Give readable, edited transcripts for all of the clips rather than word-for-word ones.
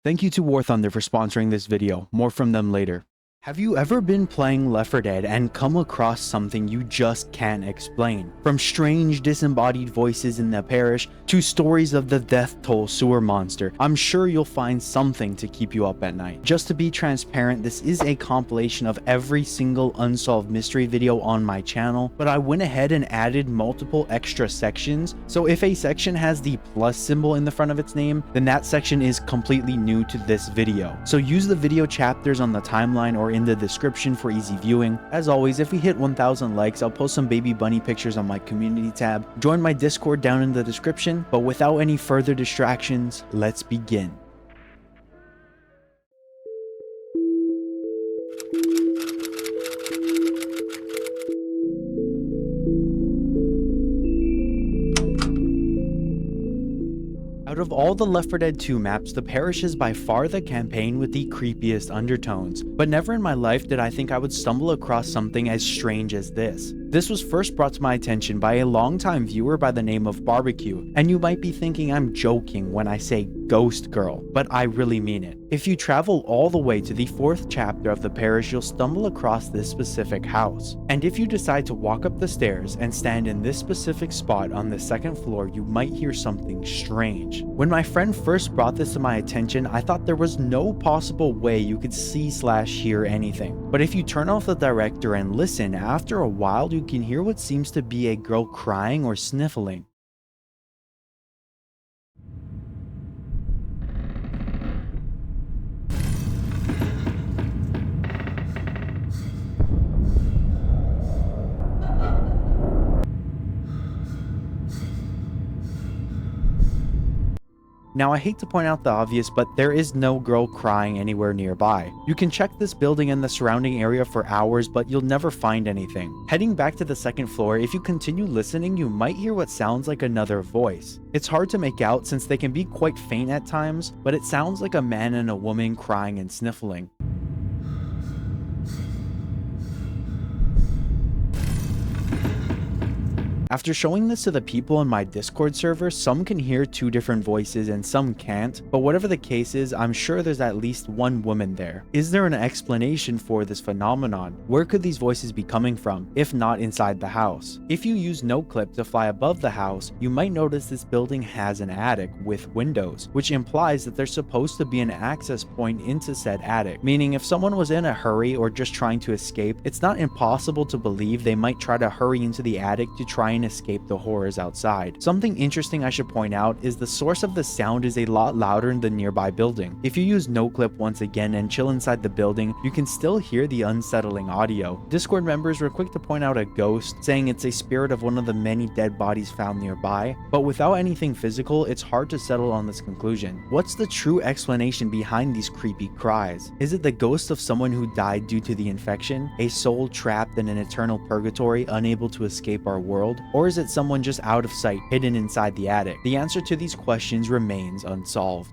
Thank you to War Thunder for sponsoring this video, more from them later. Have you ever been playing Left 4 Dead and come across something you just can't explain? From strange disembodied voices in the parish to stories of the death toll sewer monster, I'm sure you'll find something to keep you up at night. Just to be transparent, this is a compilation of every single unsolved mystery video on my channel, but I went ahead and added multiple extra sections, so if a section has the plus symbol in the front of its name, then that section is completely new to this video. So use the video chapters on the timeline or in the description for easy viewing. As always, if we hit 1,000 likes, I'll post some baby bunny pictures on my community tab. Join my Discord down in the description, but without any further distractions, let's begin. Out of all the Left 4 Dead 2 maps, the Parish is by far the campaign with the creepiest undertones, but never in my life did I think I would stumble across something as strange as this. This was first brought to my attention by a longtime viewer by the name of Barbecue, and you might be thinking I'm joking when I say Ghost Girl, but I really mean it. If you travel all the way to the 4th chapter of the Parish, you'll stumble across this specific house. And if you decide to walk up the stairs and stand in this specific spot on the 2nd floor, you might hear something strange. When my friend first brought this to my attention, I thought there was no possible way you could see/hear anything. But if you turn off the director and listen, after a while you can hear what seems to be a girl crying or sniffling. Now, I hate to point out the obvious, but there is no girl crying anywhere nearby. You can check this building and the surrounding area for hours, but you'll never find anything. Heading back to the 2nd floor, if you continue listening, you might hear what sounds like another voice. It's hard to make out since they can be quite faint at times, but it sounds like a man and a woman crying and sniffling. After showing this to the people in my Discord server, some can hear 2 different voices and some can't, but whatever the case is, I'm sure there's at least one woman there. Is there an explanation for this phenomenon? Where could these voices be coming from, if not inside the house? If you use NoClip to fly above the house, you might notice this building has an attic with windows, which implies that there's supposed to be an access point into said attic, meaning if someone was in a hurry or just trying to escape, it's not impossible to believe they might try to hurry into the attic to try and escape the horrors outside. Something interesting I should point out is the source of the sound is a lot louder in the nearby building. If you use NoClip once again and chill inside the building, you can still hear the unsettling audio. Discord members were quick to point out a ghost, saying it's a spirit of one of the many dead bodies found nearby, but without anything physical, it's hard to settle on this conclusion. What's the true explanation behind these creepy cries? Is it the ghost of someone who died due to the infection? A soul trapped in an eternal purgatory, unable to escape our world? Or is it someone just out of sight, hidden inside the attic? The answer to these questions remains unsolved.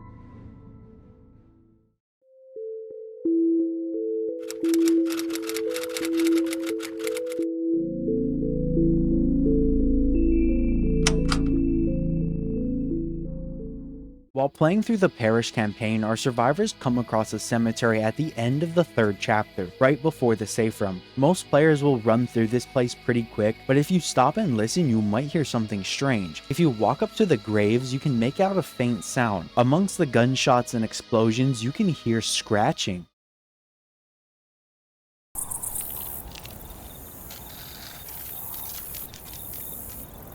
While playing through the Parish campaign, our survivors come across a cemetery at the end of the 3rd chapter, right before the safe room. Most players will run through this place pretty quick, but if you stop and listen, you might hear something strange. If you walk up to the graves, you can make out a faint sound. Amongst the gunshots and explosions, you can hear scratching.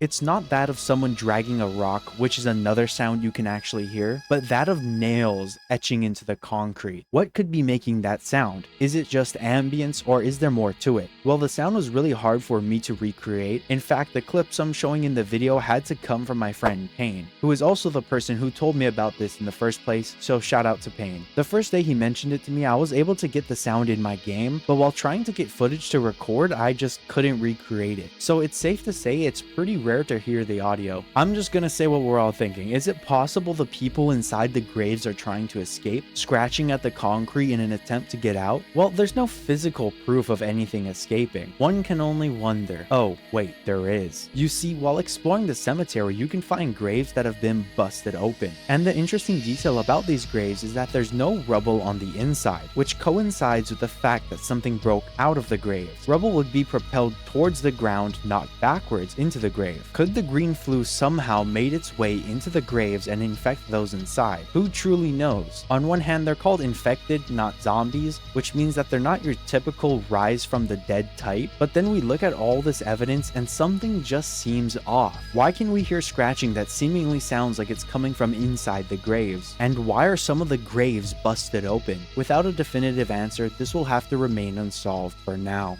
It's not that of someone dragging a rock, which is another sound you can actually hear, but that of nails etching into the concrete. What could be making that sound? Is it just ambience, or is there more to it? Well, the sound was really hard for me to recreate. In fact, the clips I'm showing in the video had to come from my friend Payne, who is also the person who told me about this in the first place, so shout out to Payne. The first day he mentioned it to me, I was able to get the sound in my game, but while trying to get footage to record, I just couldn't recreate it. So it's safe to say it's pretty rare rare to hear the audio. I'm just gonna say what we're all thinking. Is it possible the people inside the graves are trying to escape, scratching at the concrete in an attempt to get out? Well, there's no physical proof of anything escaping. One can only wonder. Oh, wait, there is. You see, while exploring the cemetery, you can find graves that have been busted open. And the interesting detail about these graves is that there's no rubble on the inside, which coincides with the fact that something broke out of the graves. Rubble would be propelled towards the ground, not backwards into the grave. Could the green flu somehow made its way into the graves and infect those inside? Who truly knows? On one hand, they're called infected, not zombies, which means that they're not your typical rise from the dead type, but then we look at all this evidence and something just seems off. Why can we hear scratching that seemingly sounds like it's coming from inside the graves? And why are some of the graves busted open? Without a definitive answer, this will have to remain unsolved for now.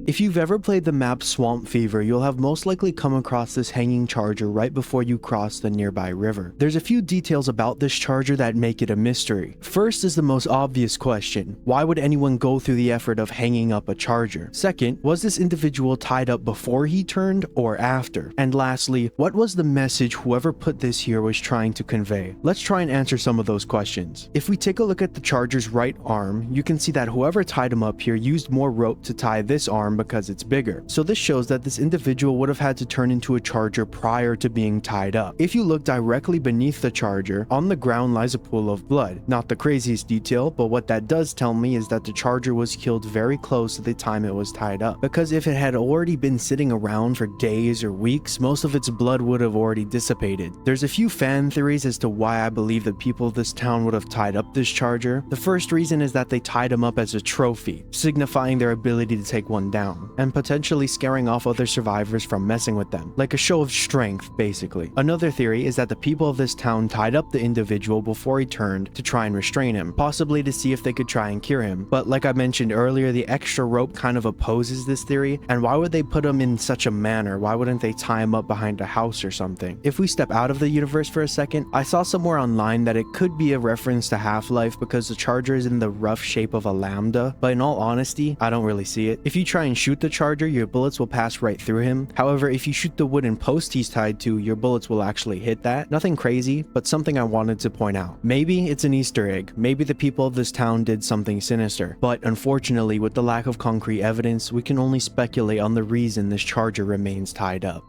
If you've ever played the map Swamp Fever, you'll have most likely come across this hanging charger right before you cross the nearby river. There's a few details about this charger that make it a mystery. First is the most obvious question: why would anyone go through the effort of hanging up a charger? Second, was this individual tied up before he turned or after? And lastly, what was the message whoever put this here was trying to convey? Let's try and answer some of those questions. If we take a look at the charger's right arm, you can see that whoever tied him up here used more rope to tie this arm because it's bigger. So this shows that this individual would have had to turn into a charger prior to being tied up. If you look directly beneath the charger, on the ground lies a pool of blood. Not the craziest detail, but what that does tell me is that the charger was killed very close to the time it was tied up. Because if it had already been sitting around for days or weeks, most of its blood would have already dissipated. There's a few fan theories as to why I believe the people of this town would have tied up this charger. The first reason is that they tied him up as a trophy, signifying their ability to take one down, and potentially scaring off other survivors from messing with them, like a show of strength, basically. Another theory is that the people of this town tied up the individual before he turned to try and restrain him, possibly to see if they could try and cure him. But like I mentioned earlier, the extra rope kind of opposes this theory, and why would they put him in such a manner? Why wouldn't they tie him up behind a house or something? If we step out of the universe for a second, I saw somewhere online that it could be a reference to Half-Life because the charger is in the rough shape of a lambda, but in all honesty, I don't really see it. If you try and shoot the charger, your bullets will pass right through him. However, if you shoot the wooden post he's tied to, your bullets will actually hit that. Nothing crazy, but something I wanted to point out. Maybe it's an Easter egg. Maybe the people of this town did something sinister. But unfortunately, with the lack of concrete evidence, we can only speculate on the reason this charger remains tied up.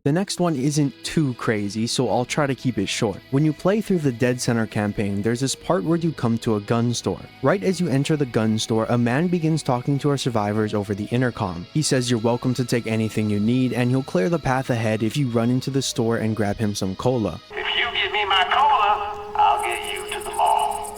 The next one isn't too crazy, so I'll try to keep it short. When you play through the Dead Center campaign, there's this part where you come to a gun store. Right as you enter the gun store, a man begins talking to our survivors over the intercom. He says you're welcome to take anything you need, and he'll clear the path ahead if you run into the store and grab him some cola. If you give me my cola, I'll get you to the mall.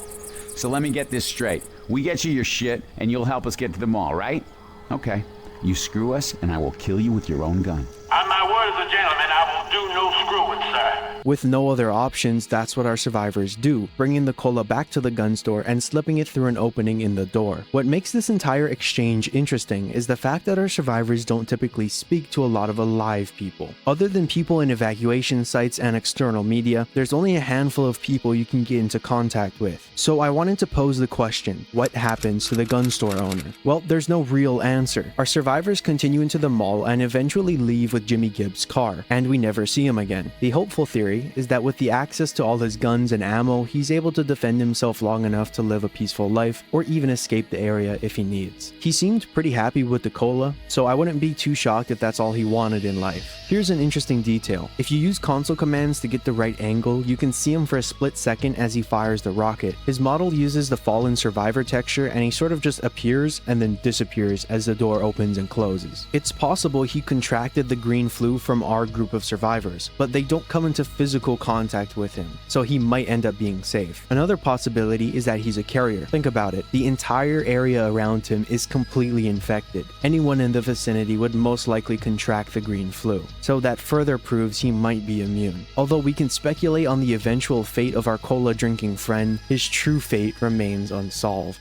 So let me get this straight. We get you your shit, and you'll help us get to the mall, right? Okay. You screw us, and I will kill you with your own gun. On my word as a gentleman, I will do no screwing, sir. With no other options, that's what our survivors do, bringing the cola back to the gun store and slipping it through an opening in the door. What makes this entire exchange interesting is the fact that our survivors don't typically speak to a lot of alive people. Other than people in evacuation sites and external media, there's only a handful of people you can get into contact with. So I wanted to pose the question, what happens to the gun store owner? Well, there's no real answer. Our survivors continue into the mall and eventually leave with Jimmy Gibbs' car, and we never see him again. The hopeful theory is that with the access to all his guns and ammo, he's able to defend himself long enough to live a peaceful life, or even escape the area if he needs. He seemed pretty happy with the cola, so I wouldn't be too shocked if that's all he wanted in life. Here's an interesting detail. If you use console commands to get the right angle, you can see him for a split second as he fires the rocket. His model uses the fallen survivor texture, and he sort of just appears and then disappears as the door opens and closes. It's possible he contracted the green flu from our group of survivors, but they don't come into physical contact with him, so he might end up being safe. Another possibility is that he's a carrier. Think about it. The entire area around him is completely infected. Anyone in the vicinity would most likely contract the green flu. so that further proves he might be immune. Although we can speculate on the eventual fate of our cola-drinking friend, his true fate remains unsolved.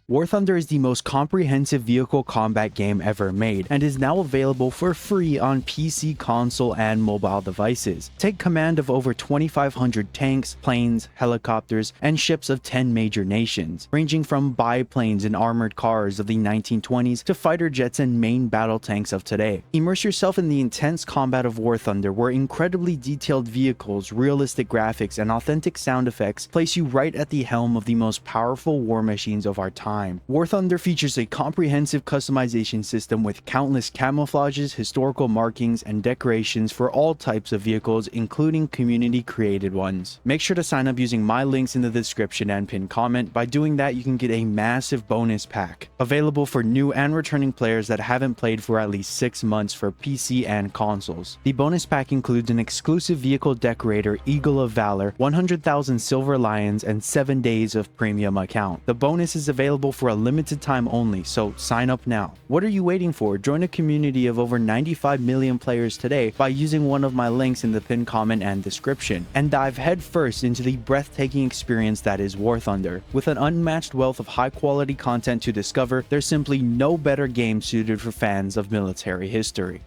War Thunder is the most comprehensive vehicle combat game ever made, and is now available for free on PC, console, and mobile devices. Take command of over 2,500 tanks, planes, helicopters, and ships of 10 major nations, ranging from biplanes and armored cars of the 1920s to fighter jets and main battle tanks of today. Immerse yourself in the intense combat of War Thunder, where incredibly detailed vehicles, realistic graphics, and authentic sound effects place you right at the helm of the most powerful war machines of our time. War Thunder features a comprehensive customization system with countless camouflages, historical markings, and decorations for all types of vehicles, including community-created ones. Make sure to sign up using my links in the description and pinned comment. By doing that, you can get a massive bonus pack, available for new and returning players that haven't played for at least 6 months for PC and consoles. The bonus pack includes an exclusive vehicle decorator, Eagle of Valor, 100,000 Silver Lions, and 7 days of premium account. The bonus is available for a limited time only, so sign up now. What are you waiting for? Join a community of over 95 million players today by using one of my links in the pinned comment and description, and dive headfirst into the breathtaking experience that is War Thunder. With an unmatched wealth of high quality content to discover, there's simply no better game suited for fans of military history.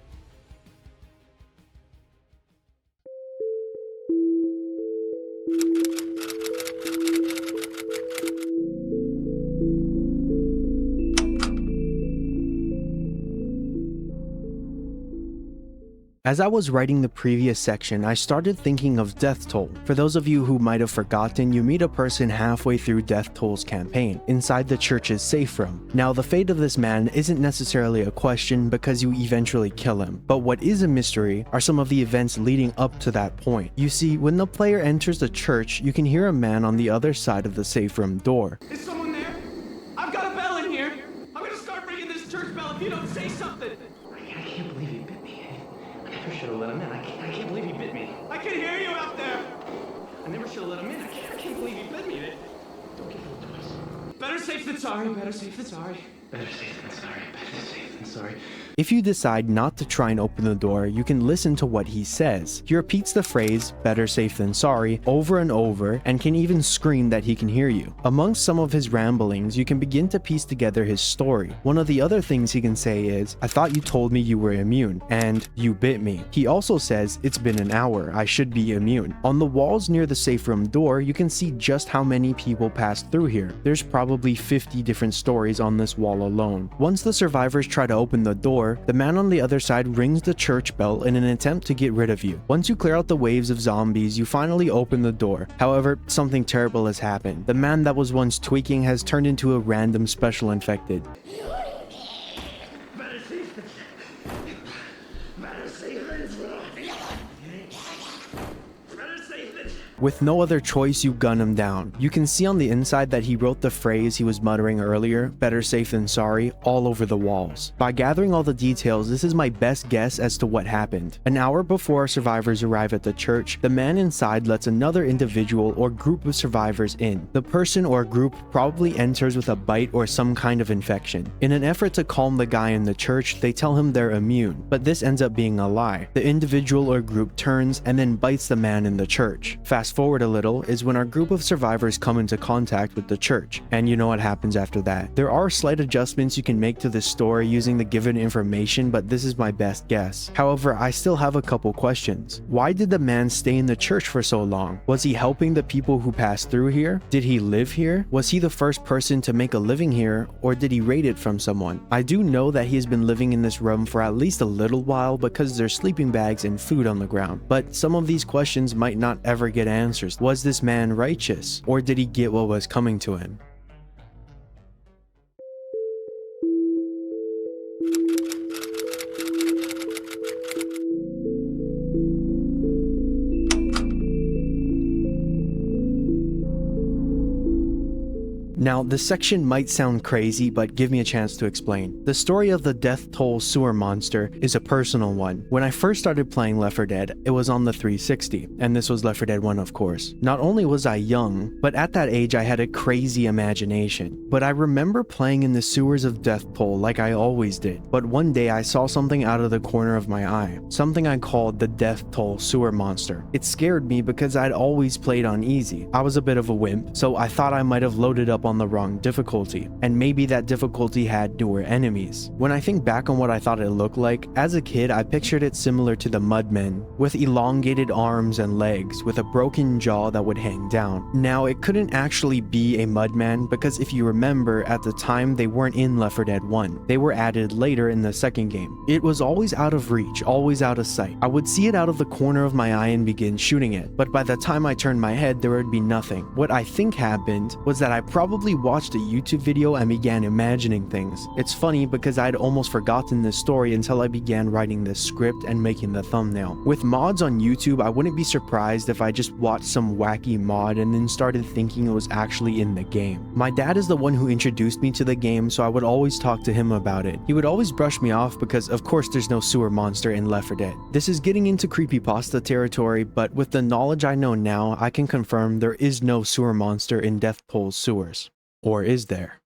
As I was writing the previous section, I started thinking of Death Toll. For those of you who might have forgotten, you meet a person halfway through Death Toll's campaign, inside the church's safe room. Now, the fate of this man isn't necessarily a question because you eventually kill him, but what is a mystery are some of the events leading up to that point. You see, when the player enters the church, you can hear a man on the other side of the safe room door. Is someone there? I've got a bell in here! I'm gonna start ringing this church bell if you don't say something! I can't believe he bit me. I never should have let him in. I can't believe he bit me. I can hear you out there! I never should have let him in. I can't believe he bit me. Don't give him twice. Better safe than sorry, better safe than sorry. Better safe than sorry. Better safe than sorry. If you decide not to try and open the door, you can listen to what he says. He repeats the phrase, better safe than sorry, over and over, and can even scream that he can hear you. Amongst some of his ramblings, you can begin to piece together his story. One of the other things he can say is, I thought you told me you were immune, and you bit me. He also says, it's been an hour, I should be immune. On the walls near the safe room door, you can see just how many people passed through here. There's probably 50 different stories on this wall alone. Once the survivors try to open the door, the man on the other side rings the church bell in an attempt to get rid of you. Once you clear out the waves of zombies, you finally open the door. However, something terrible has happened. The man that was once tweaking has turned into a random special infected. Better safe than sorry. Better safe than sorry. Better safe than... With no other choice, you gun him down. You can see on the inside that he wrote the phrase he was muttering earlier, better safe than sorry, all over the walls. By gathering all the details, this is my best guess as to what happened. An hour before our survivors arrive at the church, the man inside lets another individual or group of survivors in. The person or group probably enters with a bite or some kind of infection. In an effort to calm the guy in the church, they tell him they're immune, but this ends up being a lie. The individual or group turns and then bites the man in the church. Fast forward a little is when our group of survivors come into contact with the church, and you know what happens after that. There are slight adjustments you can make to this story using the given information, but this is my best guess. However, I still have a couple questions. Why did the man stay in the church for so long? Was he helping the people who passed through here? Did he live here? Was he the first person to make a living here, or did he raid it from someone? I do know that he has been living in this room for at least a little while because there's sleeping bags and food on the ground, but some of these questions might not ever get answers. Was this man righteous, or did he get what was coming to him? Now, this section might sound crazy, but give me a chance to explain. The story of the Death Toll sewer monster is a personal one. When I first started playing Left 4 Dead, it was on the 360, and this was Left 4 Dead 1 of course. Not only was I young, but at that age I had a crazy imagination. But I remember playing in the sewers of Death Toll like I always did. But one day I saw something out of the corner of my eye, something I called the Death Toll sewer monster. It scared me because I'd always played on easy. I was a bit of a wimp, so I thought I might have loaded up on the wrong difficulty, and maybe that difficulty had newer enemies. When I think back on what I thought it looked like, as a kid I pictured it similar to the Mudmen, with elongated arms and legs, with a broken jaw that would hang down. Now, it couldn't actually be a Mudman because if you remember, at the time they weren't in Left 4 Dead 1. They were added later in the second game. It was always out of reach, always out of sight. I would see it out of the corner of my eye and begin shooting it, but by the time I turned my head there would be nothing. What I think happened was that I probably watched a YouTube video and began imagining things. It's funny because I'd almost forgotten this story until I began writing this script and making the thumbnail. With mods on YouTube, I wouldn't be surprised if I just watched some wacky mod and then started thinking it was actually in the game. My dad is the one who introduced me to the game, so I would always talk to him about it. He would always brush me off because of course there's no sewer monster in Left 4 Dead. This is getting into creepypasta territory, but with the knowledge I know now, I can confirm there is no sewer monster in Death Toll's sewers. Or is there?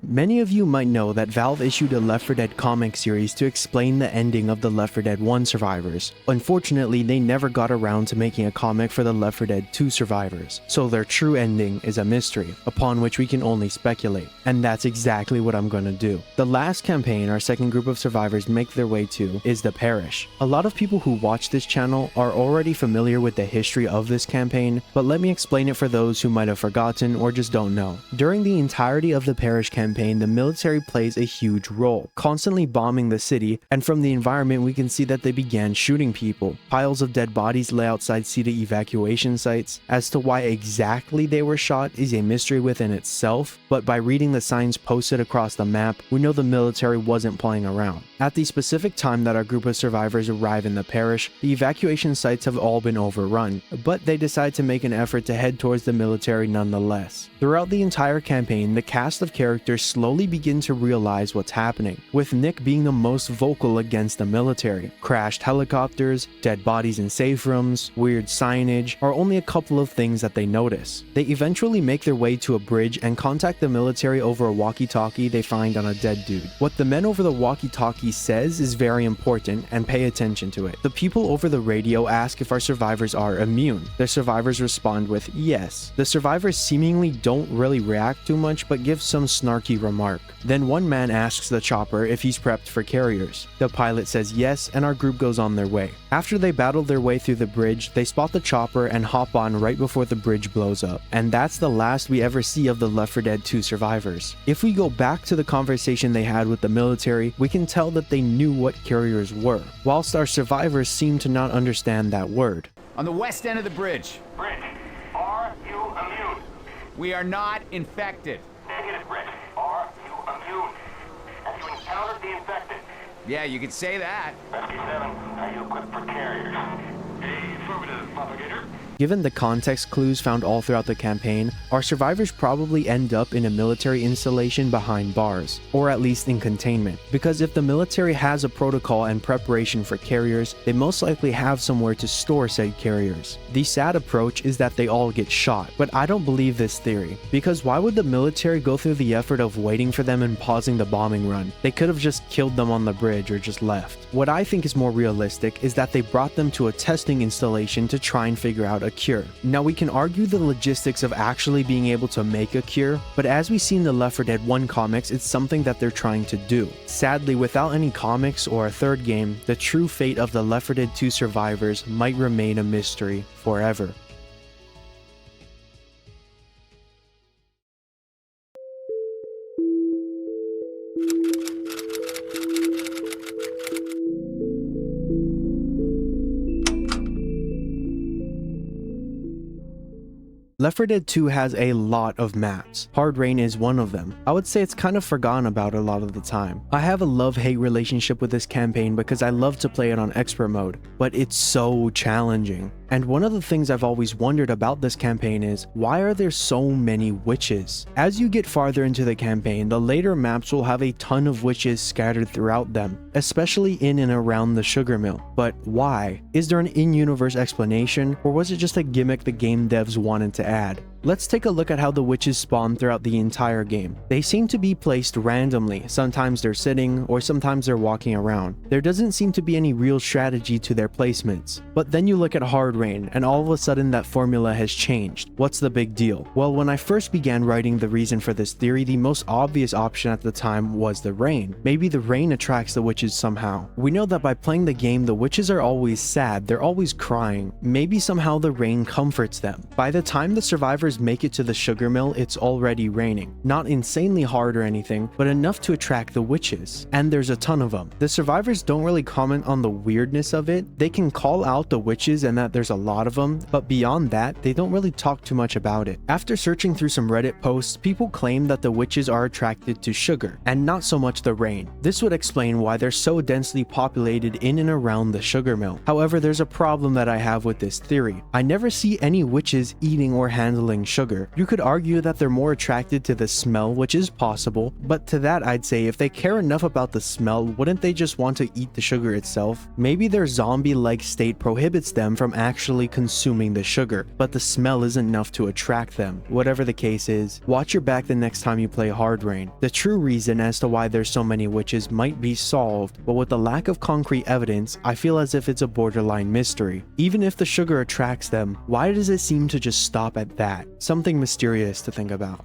Many of you might know that Valve issued a Left 4 Dead comic series to explain the ending of the Left 4 Dead 1 survivors. Unfortunately, they never got around to making a comic for the Left 4 Dead 2 survivors, so their true ending is a mystery, upon which we can only speculate, and that's exactly what I'm gonna do. The last campaign our second group of survivors make their way to is the Parish. A lot of people who watch this channel are already familiar with the history of this campaign, but let me explain it for those who might have forgotten or just don't know. During the entirety of the Parish campaign, the military plays a huge role, constantly bombing the city, and from the environment we can see that they began shooting people. Piles of dead bodies lay outside CEDA evacuation sites. As to why exactly they were shot is a mystery within itself, but by reading the signs posted across the map, we know the military wasn't playing around. At the specific time that our group of survivors arrive in the Parish, the evacuation sites have all been overrun, but they decide to make an effort to head towards the military nonetheless. Throughout the entire campaign, the cast of characters slowly begin to realize what's happening, with Nick being the most vocal against the military. Crashed helicopters, dead bodies in safe rooms, weird signage are only a couple of things that they notice. They eventually make their way to a bridge and contact the military over a walkie-talkie they find on a dead dude. What the men over the walkie-talkie says is very important, and pay attention to it. The people over the radio ask if our survivors are immune. The survivors respond with yes. The survivors seemingly don't really react too much, but give some snarky remark. Then one man asks the chopper if he's prepped for carriers. The pilot says yes, and our group goes on their way. After they battle their way through the bridge, they spot the chopper and hop on right before the bridge blows up. And that's the last we ever see of the Left 4 Dead 2 survivors. If we go back to the conversation they had with the military, we can tell that they knew what carriers were, whilst our survivors seem to not understand that word. On the west end of the bridge. Bridge, are you immune? We are not infected. Negative, Bridge. Are you immune? Have you encountered the infected? Yeah, you could say that. Rescue 7, are you equipped for carriers? Affirmative, propagator. Given the context clues found all throughout the campaign, our survivors probably end up in a military installation behind bars, or at least in containment, because if the military has a protocol and preparation for carriers, they most likely have somewhere to store said carriers. The sad approach is that they all get shot, but I don't believe this theory, because why would the military go through the effort of waiting for them and pausing the bombing run? They could have just killed them on the bridge or just left. What I think is more realistic is that they brought them to a testing installation to try and figure out a cure. Now we can argue the logistics of actually being able to make a cure, but as we see in the Left 4 Dead 1 comics, it's something that they're trying to do. Sadly, without any comics or a third game, the true fate of the Left 4 Dead 2 survivors might remain a mystery forever. Left 4 Dead 2 has a lot of maps. Hard Rain is one of them. I would say it's kind of forgotten about a lot of the time. I have a love-hate relationship with this campaign because I love to play it on expert mode, but it's so challenging. And one of the things I've always wondered about this campaign is, why are there so many witches? As you get farther into the campaign, the later maps will have a ton of witches scattered throughout them, especially in and around the sugar mill. But why? Is there an in-universe explanation, or was it just a gimmick the game devs wanted to add? Let's take a look at how the witches spawn throughout the entire game. They seem to be placed randomly. Sometimes they're sitting, or sometimes they're walking around. There doesn't seem to be any real strategy to their placements. But then you look at Hard Rain, and all of a sudden that formula has changed. What's the big deal? Well, when I first began writing the reason for this theory, the most obvious option at the time was the rain. Maybe the rain attracts the witches somehow. We know that by playing the game, the witches are always sad, they're always crying. Maybe somehow the rain comforts them. By the time the survivors make it to the sugar mill, it's already raining. Not insanely hard or anything, but enough to attract the witches. And there's a ton of them. The survivors don't really comment on the weirdness of it. They can call out the witches and that there's a lot of them, but beyond that, they don't really talk too much about it. After searching through some Reddit posts, people claim that the witches are attracted to sugar, and not so much the rain. This would explain why they're so densely populated in and around the sugar mill. However, there's a problem that I have with this theory. I never see any witches eating or handling sugar. You could argue that they're more attracted to the smell, which is possible, but to that I'd say if they care enough about the smell, wouldn't they just want to eat the sugar itself? Maybe their zombie-like state prohibits them from actually consuming the sugar, but the smell isn't enough to attract them. Whatever the case is, watch your back the next time you play Hard Rain. The true reason as to why there's so many witches might be solved, but with the lack of concrete evidence, I feel as if it's a borderline mystery. Even if the sugar attracts them, why does it seem to just stop at that? Something mysterious to think about.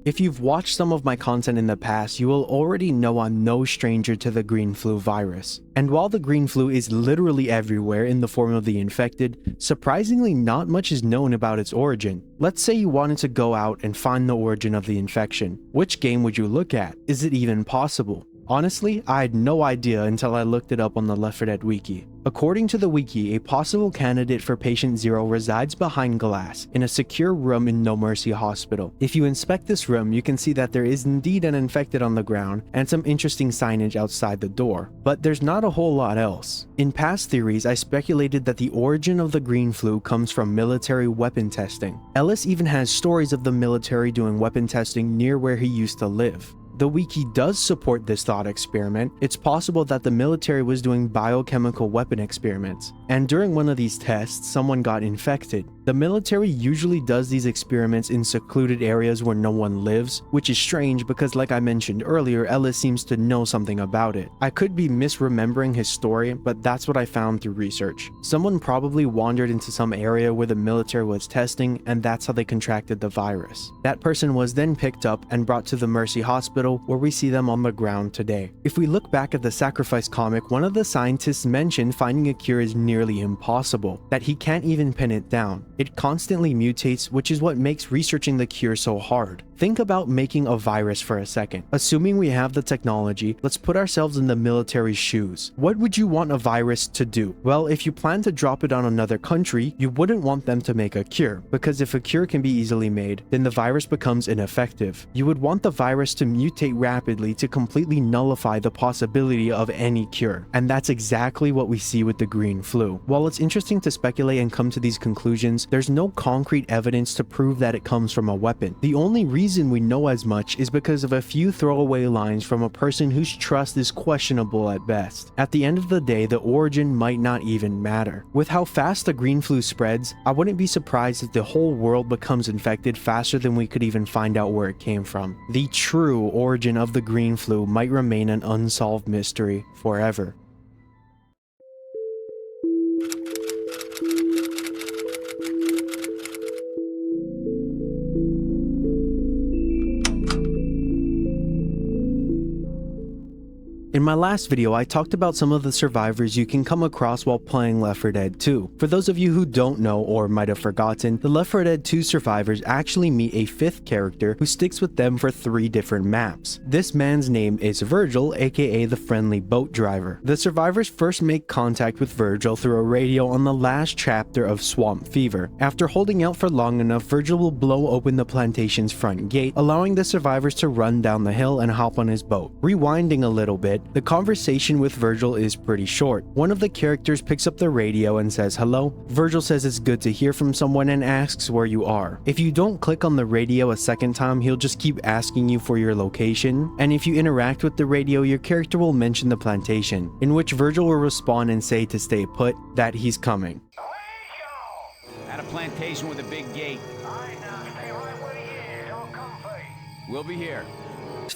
If you've watched some of my content in the past, you will already know I'm no stranger to the green flu virus. And while the green flu is literally everywhere in the form of the infected, surprisingly not much is known about its origin. Let's say you wanted to go out and find the origin of the infection. Which game would you look at? Is it even possible? Honestly, I had no idea until I looked it up on the Left 4 Dead wiki. According to the wiki, a possible candidate for Patient Zero resides behind glass in a secure room in No Mercy Hospital. If you inspect this room, you can see that there is indeed an infected on the ground and some interesting signage outside the door, but there's not a whole lot else. In past theories, I speculated that the origin of the green flu comes from military weapon testing. Ellis even has stories of the military doing weapon testing near where he used to live. The wiki does support this thought experiment. It's possible that the military was doing biochemical weapon experiments, and during one of these tests, someone got infected. The military usually does these experiments in secluded areas where no one lives, which is strange because, like I mentioned earlier, Ellis seems to know something about it. I could be misremembering his story, but that's what I found through research. Someone probably wandered into some area where the military was testing, and that's how they contracted the virus. That person was then picked up and brought to the Mercy Hospital, where we see them on the ground today. If we look back at the Sacrifice comic, one of the scientists mentioned finding a cure is nearly impossible, that he can't even pin it down. It constantly mutates, which is what makes researching the cure so hard. Think about making a virus for a second. Assuming we have the technology, let's put ourselves in the military's shoes. What would you want a virus to do? Well, if you plan to drop it on another country, you wouldn't want them to make a cure, because if a cure can be easily made, then the virus becomes ineffective. You would want the virus to mutate rapidly to completely nullify the possibility of any cure. And that's exactly what we see with the green flu. While it's interesting to speculate and come to these conclusions, there's no concrete evidence to prove that it comes from a weapon. The only reason we know as much is because of a few throwaway lines from a person whose trust is questionable at best. At the end of the day, the origin might not even matter. With how fast the green flu spreads, I wouldn't be surprised if the whole world becomes infected faster than we could even find out where it came from. The true origin of the green flu might remain an unsolved mystery forever. In my last video, I talked about some of the survivors you can come across while playing Left 4 Dead 2. For those of you who don't know or might have forgotten, the Left 4 Dead 2 survivors actually meet a fifth character who sticks with them for 3 different maps. This man's name is Virgil, aka the friendly boat driver. The survivors first make contact with Virgil through a radio on the last chapter of Swamp Fever. After holding out for long enough, Virgil will blow open the plantation's front gate, allowing the survivors to run down the hill and hop on his boat. Rewinding a little bit, the conversation with Virgil is pretty short. One of the characters picks up the radio and says hello. Virgil says it's good to hear from someone and asks where you are. If you don't click on the radio a second time, he'll just keep asking you for your location, and if you interact with the radio, your character will mention the plantation, in which Virgil will respond and say to stay put, that he's coming. At a plantation with a big gate. We'll be here.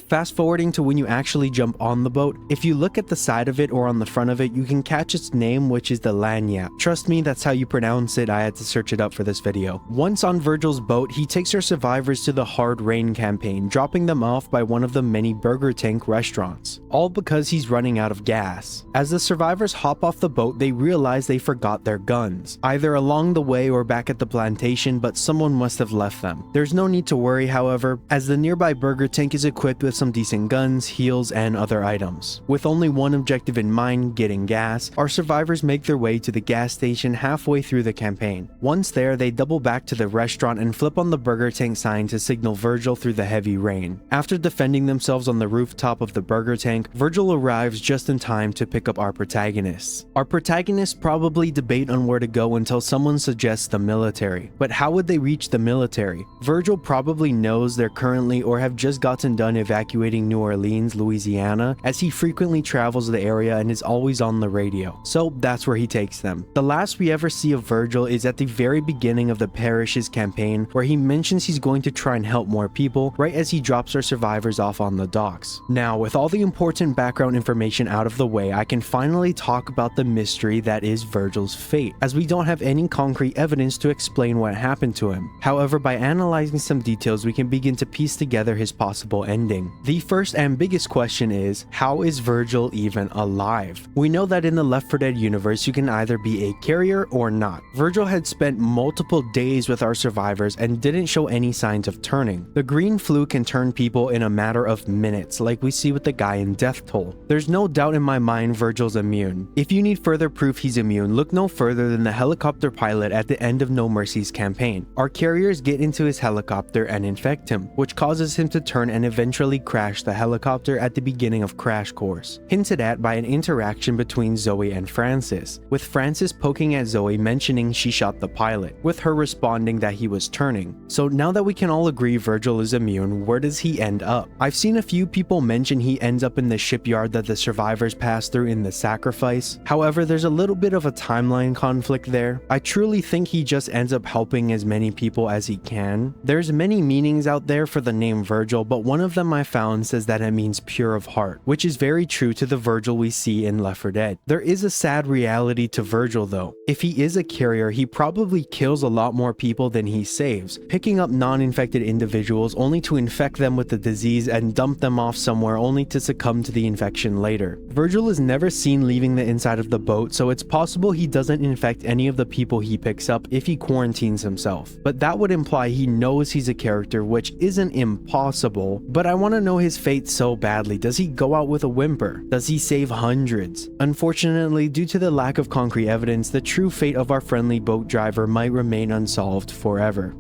Fast forwarding to when you actually jump on the boat, if you look at the side of it or on the front of it, you can catch its name, which is the Lanyap. Trust me, that's how you pronounce it. I had to search it up for this video. Once on Virgil's boat, he takes our survivors to the Hard Rain campaign, dropping them off by one of the many burger tank restaurants, all because he's running out of gas. As the survivors hop off the boat, they realize they forgot their guns, either along the way or back at the plantation, but someone must have left them. There's no need to worry, however, as the nearby burger tank is equipped with some decent guns, heals, and other items. With only one objective in mind, getting gas, our survivors make their way to the gas station halfway through the campaign. Once there, they double back to the restaurant and flip on the burger tank sign to signal Virgil through the heavy rain. After defending themselves on the rooftop of the burger tank, Virgil arrives just in time to pick up our protagonists. Our protagonists probably debate on where to go until someone suggests the military. But how would they reach the military? Virgil probably knows they're currently or have just gotten done evacuating New Orleans, Louisiana, as he frequently travels the area and is always on the radio. So that's where he takes them. The last we ever see of Virgil is at the very beginning of the Parish's campaign, where he mentions he's going to try and help more people right as he drops our survivors off on the docks. Now, with all the important background information out of the way, I can finally talk about the mystery that is Virgil's fate, as we don't have any concrete evidence to explain what happened to him. However, by analyzing some details, we can begin to piece together his possible ending. The first and biggest question is, how is Virgil even alive? We know that in the Left 4 Dead universe, you can either be a carrier or not. Virgil had spent multiple days with our survivors and didn't show any signs of turning. The green flu can turn people in a matter of minutes, like we see with the guy in Death Toll. There's no doubt in my mind Virgil's immune. If you need further proof he's immune, look no further than the helicopter pilot at the end of No Mercy's campaign. Our carriers get into his helicopter and infect him, which causes him to turn and eventually crash the helicopter at the beginning of Crash Course, hinted at by an interaction between Zoe and Francis, with Francis poking at Zoe mentioning she shot the pilot, with her responding that he was turning. So now that we can all agree Virgil is immune, where does he end up? I've seen a few people mention he ends up in the shipyard that the survivors pass through in the Sacrifice. However, there's a little bit of a timeline conflict there. I truly think he just ends up helping as many people as he can. There's many meanings out there for the name Virgil, but one of them I found says that it means pure of heart, which is very true to the Virgil we see in Left 4 Dead. There is a sad reality to Virgil though. If he is a carrier, he probably kills a lot more people than he saves, picking up non-infected individuals only to infect them with the disease and dump them off somewhere only to succumb to the infection later. Virgil is never seen leaving the inside of the boat, so it's possible he doesn't infect any of the people he picks up if he quarantines himself. But that would imply he knows he's a character, which isn't impossible, but I want to know his fate so badly. Does he go out with a whimper? Does he save hundreds? Unfortunately, due to the lack of concrete evidence, the true fate of our friendly boat driver might remain unsolved forever.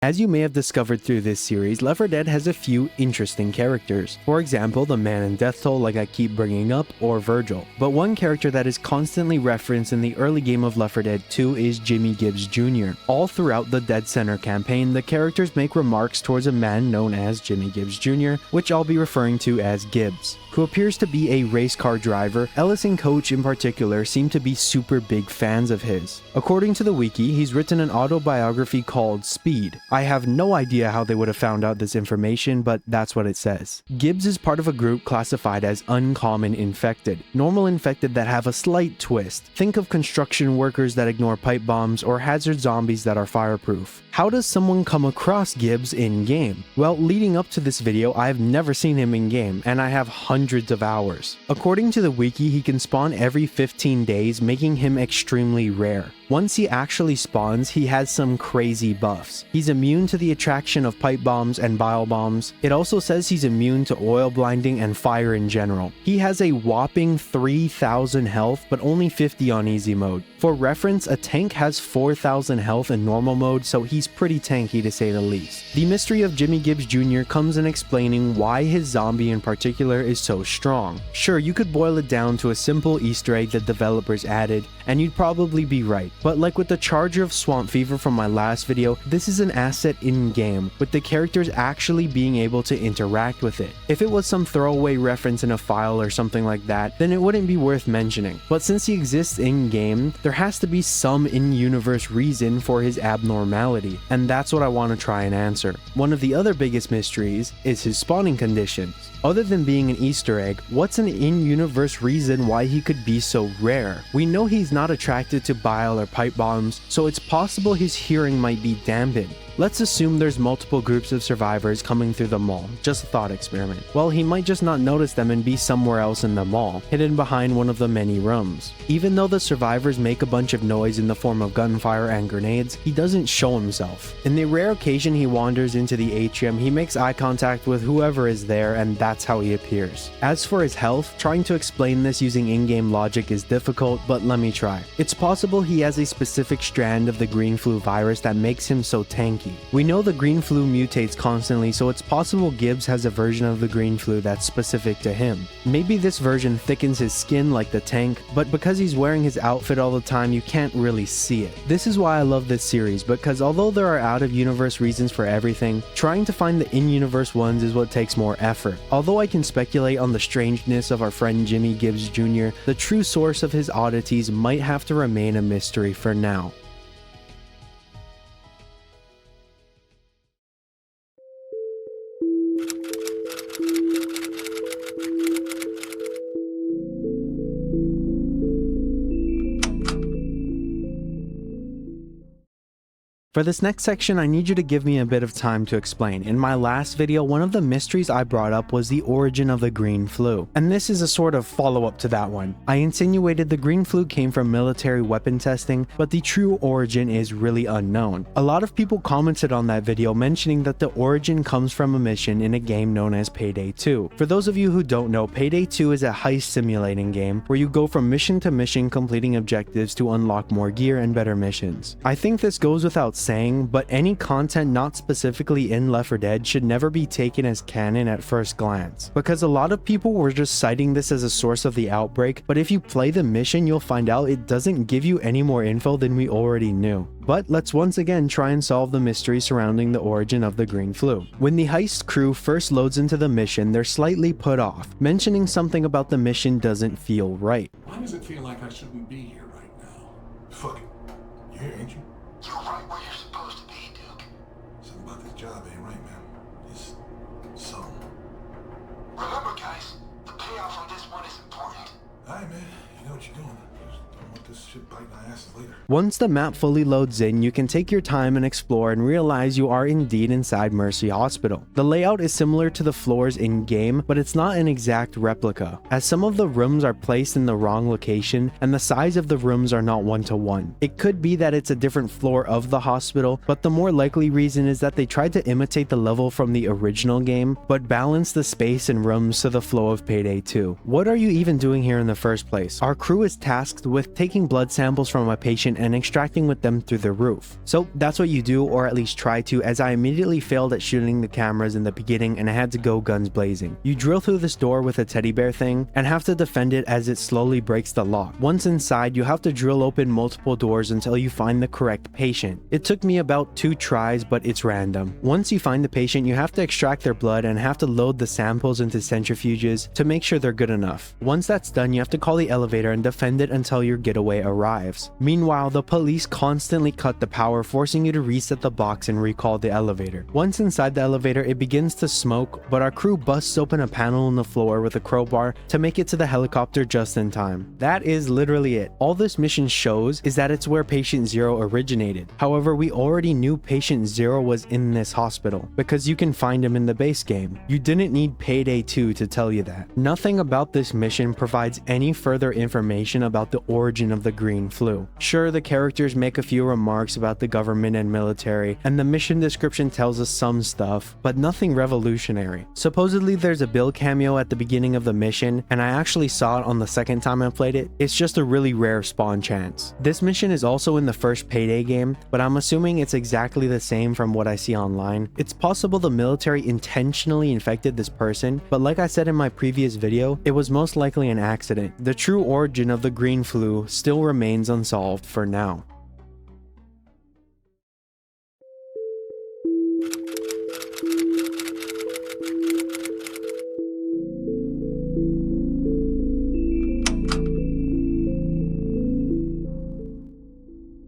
As you may have discovered through this series, Left 4 Dead has a few interesting characters. For example, the man in Death Toll like I keep bringing up, or Virgil. But one character that is constantly referenced in the early game of Left 4 Dead 2 is Jimmy Gibbs Jr. All throughout the Dead Center campaign, the characters make remarks towards a man known as Jimmy Gibbs Jr., which I'll be referring to as Gibbs, who appears to be a race car driver. Ellis and Coach in particular seem to be super big fans of his. According to the wiki, he's written an autobiography called Speed. I have no idea how they would have found out this information, but that's what it says. Gibbs is part of a group classified as uncommon infected, normal infected that have a slight twist. Think of construction workers that ignore pipe bombs or hazard zombies that are fireproof. How does someone come across Gibbs in-game? Well, leading up to this video, I've never seen him in-game, and I have hundreds of hours. According to the wiki, he can spawn every 15 days, making him extremely rare. Once he actually spawns, he has some crazy buffs. He's immune to the attraction of pipe bombs and bile bombs. It also says he's immune to oil blinding and fire in general. He has a whopping 3,000 health, but only 50 on easy mode. For reference, a tank has 4,000 health in normal mode, so he's pretty tanky to say the least. The mystery of Jimmy Gibbs Jr. comes in explaining why his zombie in particular is so strong. Sure, you could boil it down to a simple Easter egg that developers added, and you'd probably be right. But like with the Charger of Swamp Fever from my last video, this is an asset in-game, with the characters actually being able to interact with it. If it was some throwaway reference in a file or something like that, then it wouldn't be worth mentioning. But since he exists in-game, there has to be some in-universe reason for his abnormality, and that's what I want to try and answer. One of the other biggest mysteries is his spawning conditions. Other than being an Easter egg, what's an in-universe reason why he could be so rare? We know he's not attracted to bile or pipe bombs, so it's possible his hearing might be dampened. Let's assume there's multiple groups of survivors coming through the mall, just a thought experiment. Well, he might just not notice them and be somewhere else in the mall, hidden behind one of the many rooms. Even though the survivors make a bunch of noise in the form of gunfire and grenades, he doesn't show himself. In the rare occasion he wanders into the atrium, he makes eye contact with whoever is there, and that's how he appears. As for his health, trying to explain this using in-game logic is difficult, but let me try. It's possible he has a specific strand of the green flu virus that makes him so tanky. We know the green flu mutates constantly, so it's possible Gibbs has a version of the green flu that's specific to him. Maybe this version thickens his skin like the tank, but because he's wearing his outfit all the time, you can't really see it. This is why I love this series, because although there are out-of-universe reasons for everything, trying to find the in-universe ones is what takes more effort. Although I can speculate on the strangeness of our friend Jimmy Gibbs Jr., the true source of his oddities might have to remain a mystery for now. For this next section, I need you to give me a bit of time to explain. In my last video, one of the mysteries I brought up was the origin of the green flu, and this is a sort of follow-up to that one. I insinuated the green flu came from military weapon testing, but the true origin is really unknown. A lot of people commented on that video mentioning that the origin comes from a mission in a game known as Payday 2. For those of you who don't know, Payday 2 is a heist simulating game where you go from mission to mission completing objectives to unlock more gear and better missions. I think this goes without saying, but any content not specifically in Left 4 Dead should never be taken as canon at first glance, because a lot of people were just citing this as a source of the Outbreak, but if you play the mission you'll find out it doesn't give you any more info than we already knew. But let's once again try and solve the mystery surrounding the origin of the green flu. When the heist crew first loads into the mission, they're slightly put off, mentioning something about the mission doesn't feel right. Why does it feel like I shouldn't be here right now? Fuck it. You here, ain't you? You're right where you're supposed to be, Duke. Something about this job ain't right, man. It's something. Remember, guys, the payoff on this one is important. Alright, man. You know what you're doing. Just don't want this shit biting our asses later. Once the map fully loads in, you can take your time and explore and realize you are indeed inside Mercy Hospital. The layout is similar to the floors in-game, but it's not an exact replica, as some of the rooms are placed in the wrong location and the size of the rooms are not one-to-one. It could be that it's a different floor of the hospital, but the more likely reason is that they tried to imitate the level from the original game, but balance the space and rooms to the flow of Payday 2. What are you even doing here in the first place? Our crew is tasked with taking blood samples from a patient and extracting with them through the roof. So that's what you do, or at least try to, as I immediately failed at shooting the cameras in the beginning and I had to go guns blazing. You drill through this door with a teddy bear thing and have to defend it as it slowly breaks the lock. Once inside, you have to drill open multiple doors until you find the correct patient. It took me about 2 tries, but it's random. Once you find the patient, you have to extract their blood and have to load the samples into centrifuges to make sure they're good enough. Once that's done, you have to call the elevator and defend it until your getaway arrives. box. Meanwhile, the police constantly cut the power, forcing you to reset the box and recall the elevator. Once inside the elevator, it begins to smoke, but our crew busts open a panel in the floor with a crowbar to make it to the helicopter just in time. That is literally it. All this mission shows is that it's where Patient Zero originated. However, we already knew Patient Zero was in this hospital, because you can find him in the base game. You didn't need Payday 2 to tell you that. Nothing about this mission provides any further information about the origin of the green flu. Sure, the characters make a few remarks about the government and military, and the mission description tells us some stuff, but nothing revolutionary. Supposedly there's a Bill cameo at the beginning of the mission, and I actually saw it on the second time I played it. It's just a really rare spawn chance. This mission is also in the first Payday game, but I'm assuming it's exactly the same from what I see online. It's possible the military intentionally infected this person, but like I said in my previous video, it was most likely an accident. The true origin of the green flu still remains unsolved for now.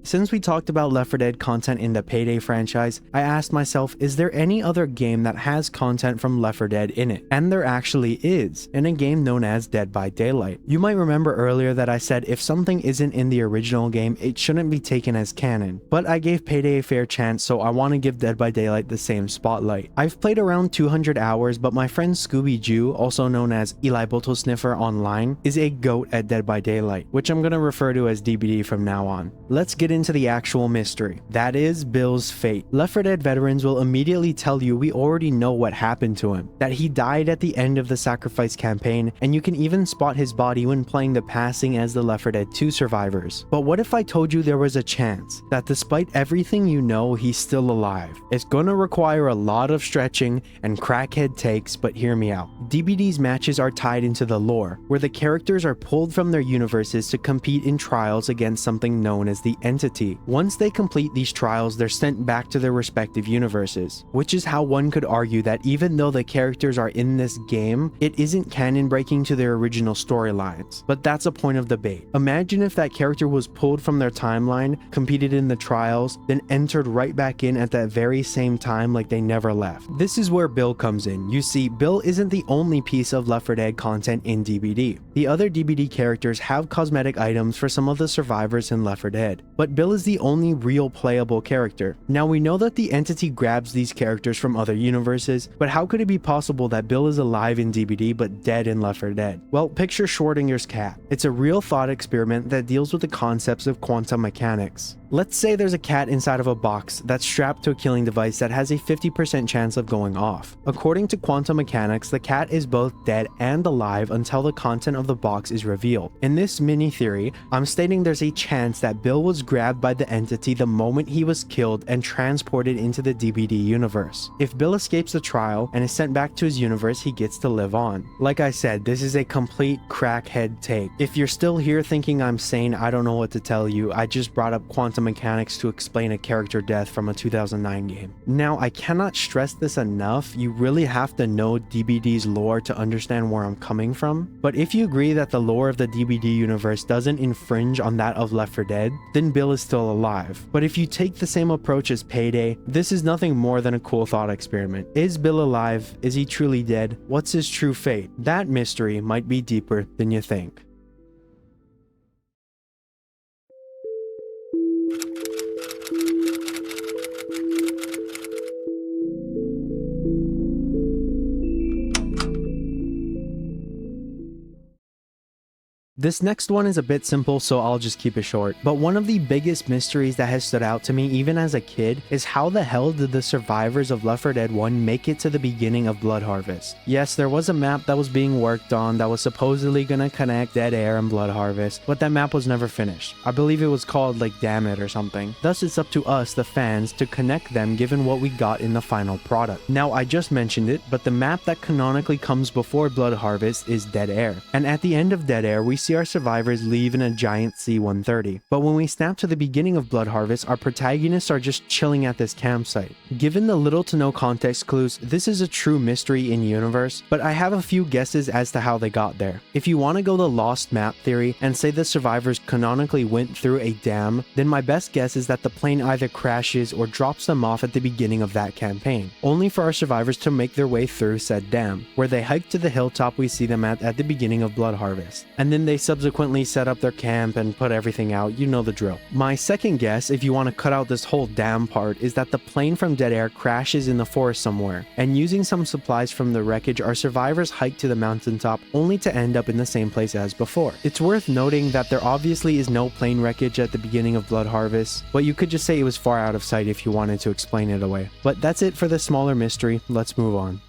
Since we talked about Left 4 Dead content in the Payday franchise, I asked myself, is there any other game that has content from Left 4 Dead in it? And there actually is, in a game known as Dead by Daylight. You might remember earlier that I said if something isn't in the original game, it shouldn't be taken as canon. But I gave Payday a fair chance, so I want to give Dead by Daylight the same spotlight. I've played around 200 hours, but my friend Scooby Jew, also known as Eli Bottle Sniffer online, is a GOAT at Dead by Daylight, which I'm going to refer to as DBD from now on. Let's get into the actual mystery. That is Bill's fate. Left 4 Dead veterans will immediately tell you we already know what happened to him, that he died at the end of the Sacrifice campaign, and you can even spot his body when playing the Passing as the Left 4 Dead 2 survivors. But what if I told you there was a chance that despite everything you know, he's still alive? It's gonna require a lot of stretching and crackhead takes, but hear me out. DBD's matches are tied into the lore, where the characters are pulled from their universes to compete in trials against something known as the Entity. Once they complete these trials, they're sent back to their respective universes, which is how one could argue that even though the characters are in this game, it isn't canon breaking to their original storylines. But that's a point of debate. Imagine if that character was pulled from their timeline, competed in the trials, then entered right back in at that very same time like they never left. This is where Bill comes in. You see, Bill isn't the only piece of Left 4 Dead content in DBD. The other DBD characters have cosmetic items for some of the survivors in Left 4 Dead, but Bill is the only real playable character. Now we know that the Entity grabs these characters from other universes, but how could it be possible that Bill is alive in DBD but dead in Left 4 Dead? Well, picture Schrodinger's cat. It's a real thought experiment that deals with the concepts of quantum mechanics. Let's say there's a cat inside of a box that's strapped to a killing device that has a 50% chance of going off. According to quantum mechanics, the cat is both dead and alive until the content of the box is revealed. In this mini theory, I'm stating there's a chance that Bill was grabbed by the Entity the moment he was killed and transported into the DBD universe. If Bill escapes the trial and is sent back to his universe, he gets to live on. Like I said, this is a complete crackhead take. If you're still here thinking I'm sane, I don't know what to tell you. I just brought up quantum mechanics to explain a character death from a 2009 game. Now, I cannot stress this enough, you really have to know DBD's lore to understand where I'm coming from. But if you agree that the lore of the DBD universe doesn't infringe on that of Left 4 Dead, then Bill is still alive. But if you take the same approach as Payday, this is nothing more than a cool thought experiment. Is Bill alive? Is he truly dead? What's his true fate? That mystery might be deeper than you think. This next one is a bit simple, so I'll just keep it short. But one of the biggest mysteries that has stood out to me even as a kid is how the hell did the survivors of Left 4 Dead 1 make it to the beginning of Blood Harvest? Yes, there was a map that was being worked on that was supposedly gonna connect Dead Air and Blood Harvest, but that map was never finished. I believe it was called like Damn It or something. Thus it's up to us, the fans, to connect them given what we got in the final product. Now I just mentioned it, but the map that canonically comes before Blood Harvest is Dead Air. And at the end of Dead Air, we see see our survivors leave in a giant C-130. But when we snap to the beginning of Blood Harvest, our protagonists are just chilling at this campsite. Given the little to no context clues, this is a true mystery in universe, but I have a few guesses as to how they got there. If you want to go the lost map theory and say the survivors canonically went through a dam, then my best guess is that the plane either crashes or drops them off at the beginning of that campaign, only for our survivors to make their way through said dam, where they hike to the hilltop we see them at the beginning of Blood Harvest. And then they subsequently set up their camp and put everything out, you know the drill. My second guess, if you want to cut out this whole dam part, is that the plane from Dead Air crashes in the forest somewhere, and using some supplies from the wreckage, our survivors hike to the mountaintop only to end up in the same place as before. It's worth noting that there obviously is no plane wreckage at the beginning of Blood Harvest, but you could just say it was far out of sight if you wanted to explain it away. But that's it for the smaller mystery, let's move on.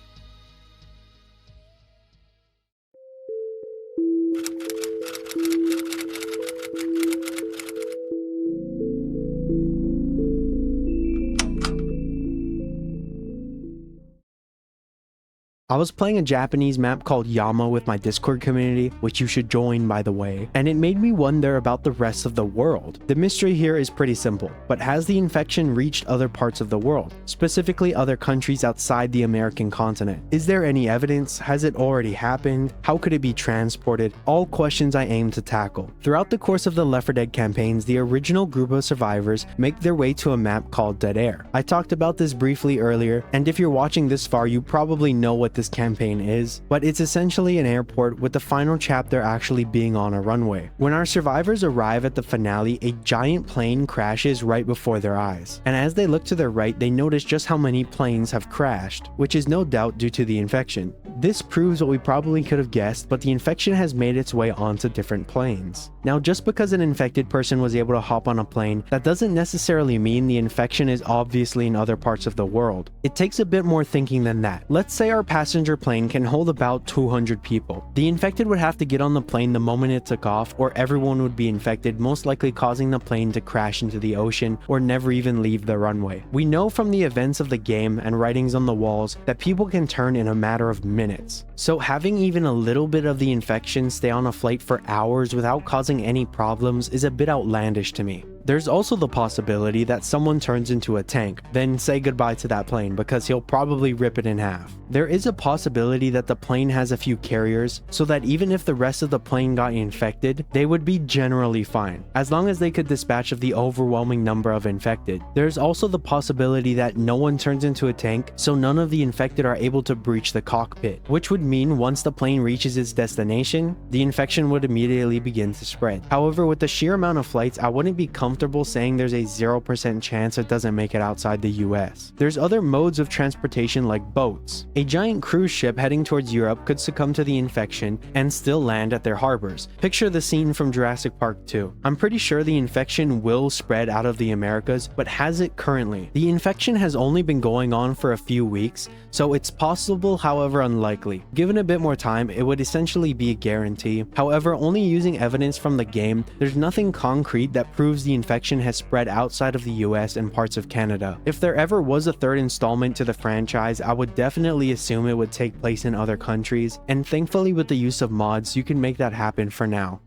I was playing a Japanese map called Yama with my Discord community, which you should join by the way, and it made me wonder about the rest of the world. The mystery here is pretty simple, but has the infection reached other parts of the world, specifically other countries outside the American continent? Is there any evidence? Has it already happened? How could it be transported? All questions I aim to tackle. Throughout the course of the Left 4 Dead campaigns, the original group of survivors make their way to a map called Dead Air. I talked about this briefly earlier, and if you're watching this far, you probably know what this campaign is, but it's essentially an airport with the final chapter actually being on a runway. When our survivors arrive at the finale, a giant plane crashes right before their eyes, and as they look to their right, they notice just how many planes have crashed, which is no doubt due to the infection. This proves what we probably could have guessed, but the infection has made its way onto different planes. Now, just because an infected person was able to hop on a plane, that doesn't necessarily mean the infection is obviously in other parts of the world. It takes a bit more thinking than that. Let's say our passenger plane can hold about 200 people. The infected would have to get on the plane the moment it took off, or everyone would be infected, most likely causing the plane to crash into the ocean or never even leave the runway. We know from the events of the game and writings on the walls that people can turn in a matter of minutes. So having even a little bit of the infection stay on a flight for hours without causing any problems is a bit outlandish to me. There's also the possibility that someone turns into a tank, then say goodbye to that plane because he'll probably rip it in half. There is a possibility that the plane has a few carriers, so that even if the rest of the plane got infected, they would be generally fine, as long as they could dispatch of the overwhelming number of infected. There's also the possibility that no one turns into a tank, so none of the infected are able to breach the cockpit, which would mean once the plane reaches its destination, the infection would immediately begin to spread. However, with the sheer amount of flights, I wouldn't be comfortable saying there's a 0% chance it doesn't make it outside the US. There's other modes of transportation like boats. A giant cruise ship heading towards Europe could succumb to the infection and still land at their harbors. Picture the scene from Jurassic Park 2. I'm pretty sure the infection will spread out of the Americas, but has it currently? The infection has only been going on for a few weeks, so it's possible, however unlikely. Given a bit more time, it would essentially be a guarantee. However, only using evidence from the game, there's nothing concrete that proves the infection has spread outside of the US and parts of Canada. If there ever was a third installment to the franchise, I would definitely assume it would take place in other countries, and thankfully with the use of mods, you can make that happen for now.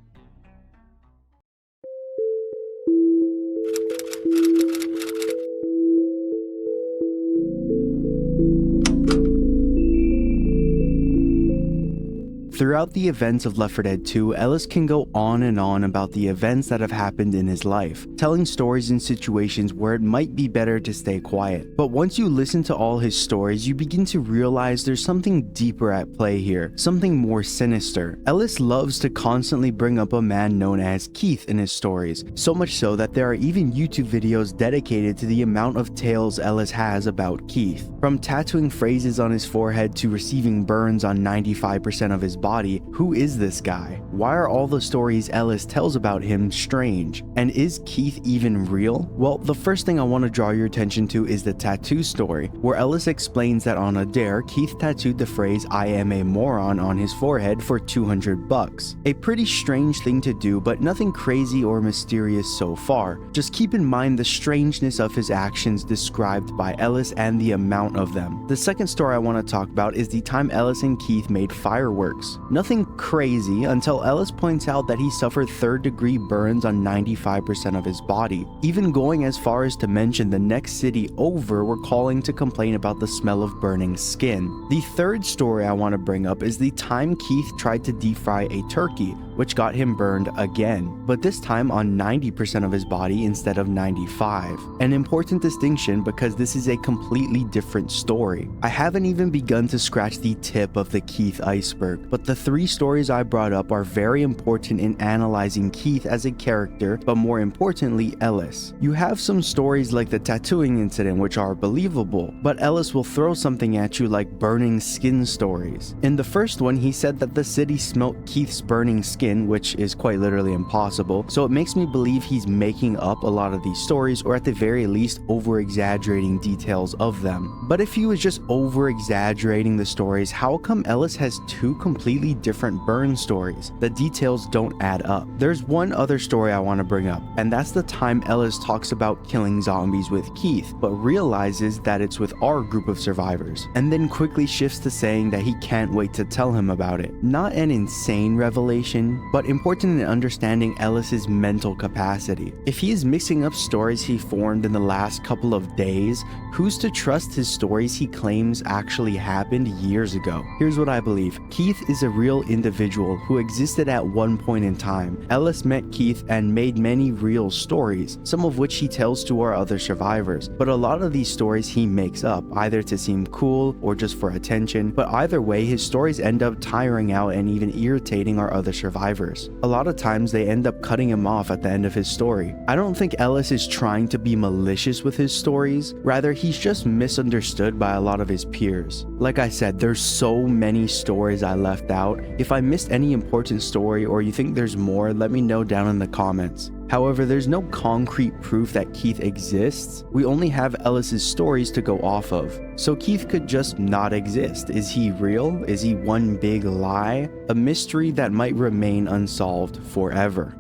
Throughout the events of Left 4 Dead 2, Ellis can go on and on about the events that have happened in his life, telling stories in situations where it might be better to stay quiet. But once you listen to all his stories, you begin to realize there's something deeper at play here, something more sinister. Ellis loves to constantly bring up a man known as Keith in his stories, so much so that there are even YouTube videos dedicated to the amount of tales Ellis has about Keith. From tattooing phrases on his forehead to receiving burns on 95% of his body, who is this guy? Why are all the stories Ellis tells about him strange? And is Keith even real? Well, the first thing I want to draw your attention to is the tattoo story, where Ellis explains that on a dare, Keith tattooed the phrase "I am a moron" on his forehead for $200. A pretty strange thing to do, but nothing crazy or mysterious so far. Just keep in mind the strangeness of his actions described by Ellis and the amount of them. The second story I want to talk about is the time Ellis and Keith made fireworks. Nothing crazy until Ellis points out that he suffered third-degree burns on 95% of his body, even going as far as to mention the next city over were calling to complain about the smell of burning skin. The third story I want to bring up is the time Keith tried to deep fry a turkey, which got him burned again, but this time on 90% of his body instead of 95. An important distinction because this is a completely different story. I haven't even begun to scratch the tip of the Keith iceberg, but the three stories I brought up are very important in analyzing Keith as a character, but more importantly, Ellis. You have some stories like the tattooing incident which are believable, but Ellis will throw something at you like burning skin stories. In the first one, he said that the city smelt Keith's burning skin, which is quite literally impossible, so it makes me believe he's making up a lot of these stories, or at the very least over-exaggerating details of them. But if he was just over-exaggerating the stories, how come Ellis has two completely different burn stories? The details don't add up. There's one other story I want to bring up, and that's the time Ellis talks about killing zombies with Keith, but realizes that it's with our group of survivors, and then quickly shifts to saying that he can't wait to tell him about it. Not an insane revelation, but important in understanding Ellis's mental capacity. If he is mixing up stories he formed in the last couple of days, who's to trust his stories he claims actually happened years ago? Here's what I believe. Keith is a real individual who existed at one point in time. Ellis met Keith and made many real stories, some of which he tells to our other survivors, but a lot of these stories he makes up, either to seem cool or just for attention, but either way his stories end up tiring out and even irritating our other survivors. A lot of times they end up cutting him off at the end of his story. I don't think Ellis is trying to be malicious with his stories, rather he's just misunderstood by a lot of his peers. Like I said, there's so many stories I left out. If I missed any important story or you think there's more, let me know down in the comments. However, there's no concrete proof that Keith exists. We only have Ellis's stories to go off of. So Keith could just not exist. Is he real? Is he one big lie? A mystery that might remain unsolved forever.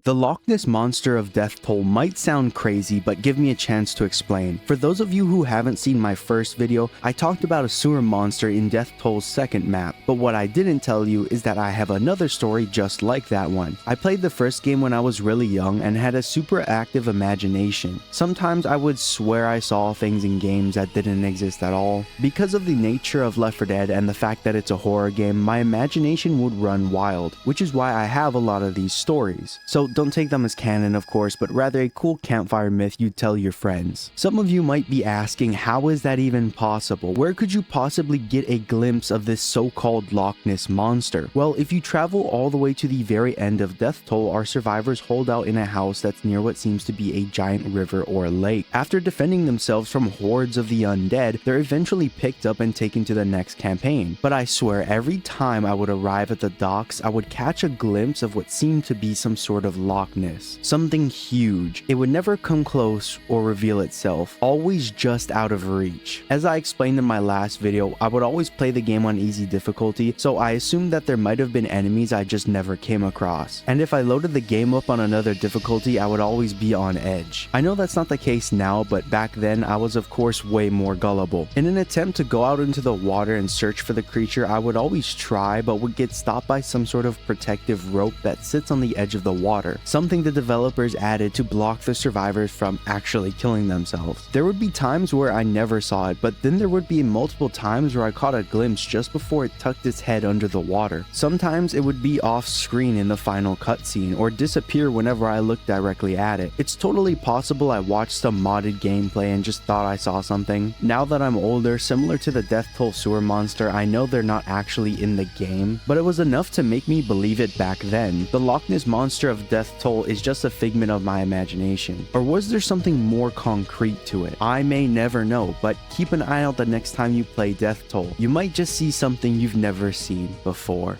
The Loch Ness monster of death toll might sound crazy, but give me a chance to explain. For those of you who haven't seen my first video, I talked about a sewer monster in Death Toll's second map, but what I didn't tell you is that I have another story just like that one. I played the first game when I was really young and had a super active imagination. Sometimes I would swear I saw things in games that didn't exist at all. Because of the nature of Left 4 Dead and the fact that it's a horror game, my imagination would run wild, which is why I have a lot of these stories. So don't take them as canon, of course, but rather a cool campfire myth you'd tell your friends. Some of you might be asking, how is that even possible? Where could you possibly get a glimpse of this so-called Loch Ness monster? Well, if you travel all the way to the very end of Death Toll, our survivors hold out in a house that's near what seems to be a giant river or lake. After defending themselves from hordes of the undead, they're eventually picked up and taken to the next campaign. But I swear, every time I would arrive at the docks, I would catch a glimpse of what seemed to be some sort of Loch Ness. Something huge. It would never come close or reveal itself, always just out of reach. As I explained in my last video, I would always play the game on easy difficulty, so I assumed that there might have been enemies I just never came across. And if I loaded the game up on another difficulty, I would always be on edge. I know that's not the case now, but back then I was of course way more gullible. In an attempt to go out into the water and search for the creature, I would always try, but would get stopped by some sort of protective rope that sits on the edge of the water. Something the developers added to block the survivors from actually killing themselves. There would be times where I never saw it, but then there would be multiple times where I caught a glimpse just before it tucked its head under the water. Sometimes it would be off screen in the final cutscene or disappear whenever I looked directly at it. It's totally possible I watched some modded gameplay and just thought I saw something. Now that I'm older, similar to the Death Toll sewer monster, I know they're not actually in the game, but it was enough to make me believe it back then. The Loch Ness monster of Death Toll is just a figment of my imagination. Or was there something more concrete to it? I may never know, but keep an eye out the next time you play Death Toll. You might just see something you've never seen before.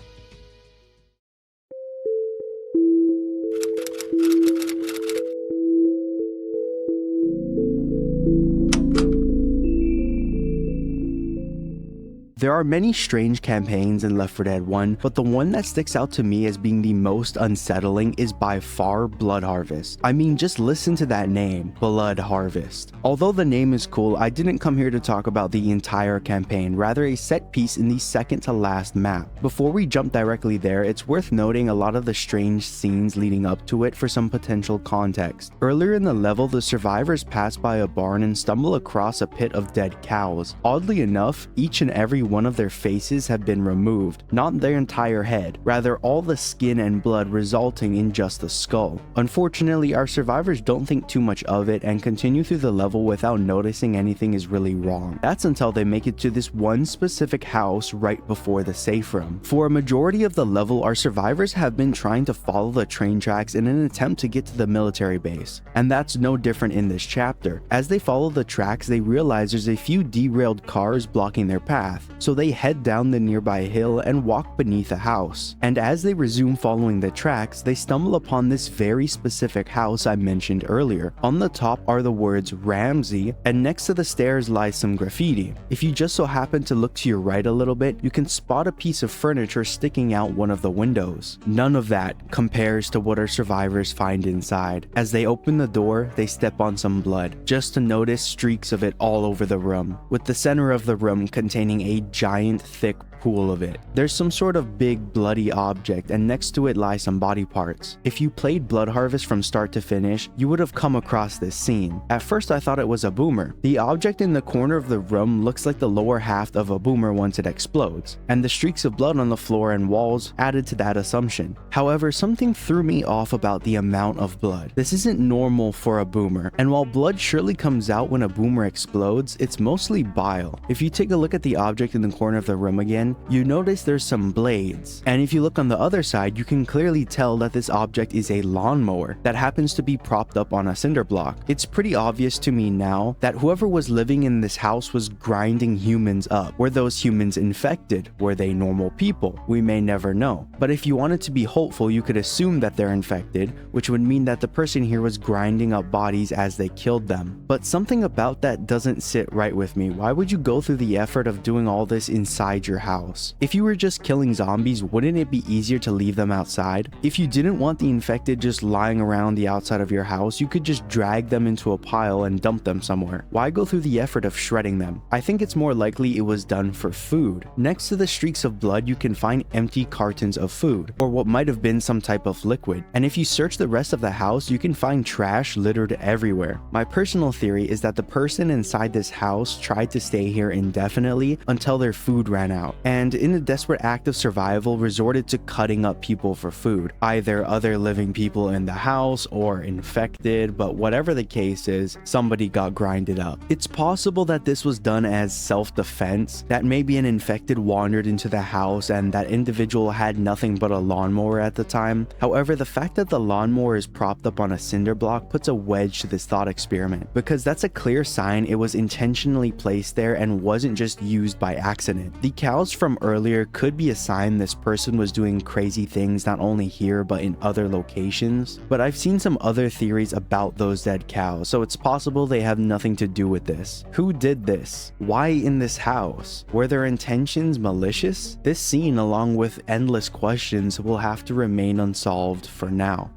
There are many strange campaigns in Left 4 Dead 1, but the one that sticks out to me as being the most unsettling is by far Blood Harvest. I mean, just listen to that name, Blood Harvest. Although the name is cool, I didn't come here to talk about the entire campaign, rather a set piece in the second to last map. Before we jump directly there, it's worth noting a lot of the strange scenes leading up to it for some potential context. Earlier in the level, the survivors pass by a barn and stumble across a pit of dead cows. Oddly enough, each and every one of their faces have been removed, not their entire head, rather all the skin and blood resulting in just the skull. Unfortunately, our survivors don't think too much of it and continue through the level without noticing anything is really wrong. That's until they make it to this one specific house right before the safe room. For a majority of the level, our survivors have been trying to follow the train tracks in an attempt to get to the military base, and that's no different in this chapter. As they follow the tracks, they realize there's a few derailed cars blocking their path, so they head down the nearby hill and walk beneath a house. And as they resume following the tracks, they stumble upon this very specific house I mentioned earlier. On the top are the words Ramsey, and next to the stairs lies some graffiti. If you just so happen to look to your right a little bit, you can spot a piece of furniture sticking out one of the windows. None of that compares to what our survivors find inside. As they open the door, they step on some blood, just to notice streaks of it all over the room, with the center of the room containing a giant thick pool of it. There's some sort of big bloody object, and next to it lie some body parts. If you played Blood Harvest from start to finish, you would have come across this scene. At first I thought it was a boomer. The object in the corner of the room looks like the lower half of a boomer once it explodes, and the streaks of blood on the floor and walls added to that assumption. However, something threw me off about the amount of blood. This isn't normal for a boomer, and while blood surely comes out when a boomer explodes, it's mostly bile. If you take a look at the object in the corner of the room again, you notice there's some blades, and if you look on the other side, you can clearly tell that this object is a lawnmower that happens to be propped up on a cinder block. It's pretty obvious to me now that whoever was living in this house was grinding humans up. Were those humans infected? Were they normal people? We may never know. But if you wanted to be hopeful, you could assume that they're infected, which would mean that the person here was grinding up bodies as they killed them. But something about that doesn't sit right with me. Why would you go through the effort of doing all this inside your house? If you were just killing zombies, wouldn't it be easier to leave them outside? If you didn't want the infected just lying around the outside of your house, you could just drag them into a pile and dump them somewhere. Why go through the effort of shredding them? I think it's more likely it was done for food. Next to the streaks of blood, you can find empty cartons of food, or what might have been some type of liquid. And if you search the rest of the house, you can find trash littered everywhere. My personal theory is that the person inside this house tried to stay here indefinitely until their food ran out, and in a desperate act of survival resorted to cutting up people for food, either other living people in the house or infected, but whatever the case is, somebody got grinded up. It's possible that this was done as self-defense, that maybe an infected wandered into the house and that individual had nothing but a lawnmower at the time. However, the fact that the lawnmower is propped up on a cinder block puts a wedge to this thought experiment, because that's a clear sign it was intentionally placed there and wasn't just used by accident. The cows from earlier could be a sign this person was doing crazy things not only here but in other locations, but I've seen some other theories about those dead cows, so it's possible they have nothing to do with this. Who did this? Why in this house? Were their intentions malicious? This scene, along with endless questions, will have to remain unsolved for now.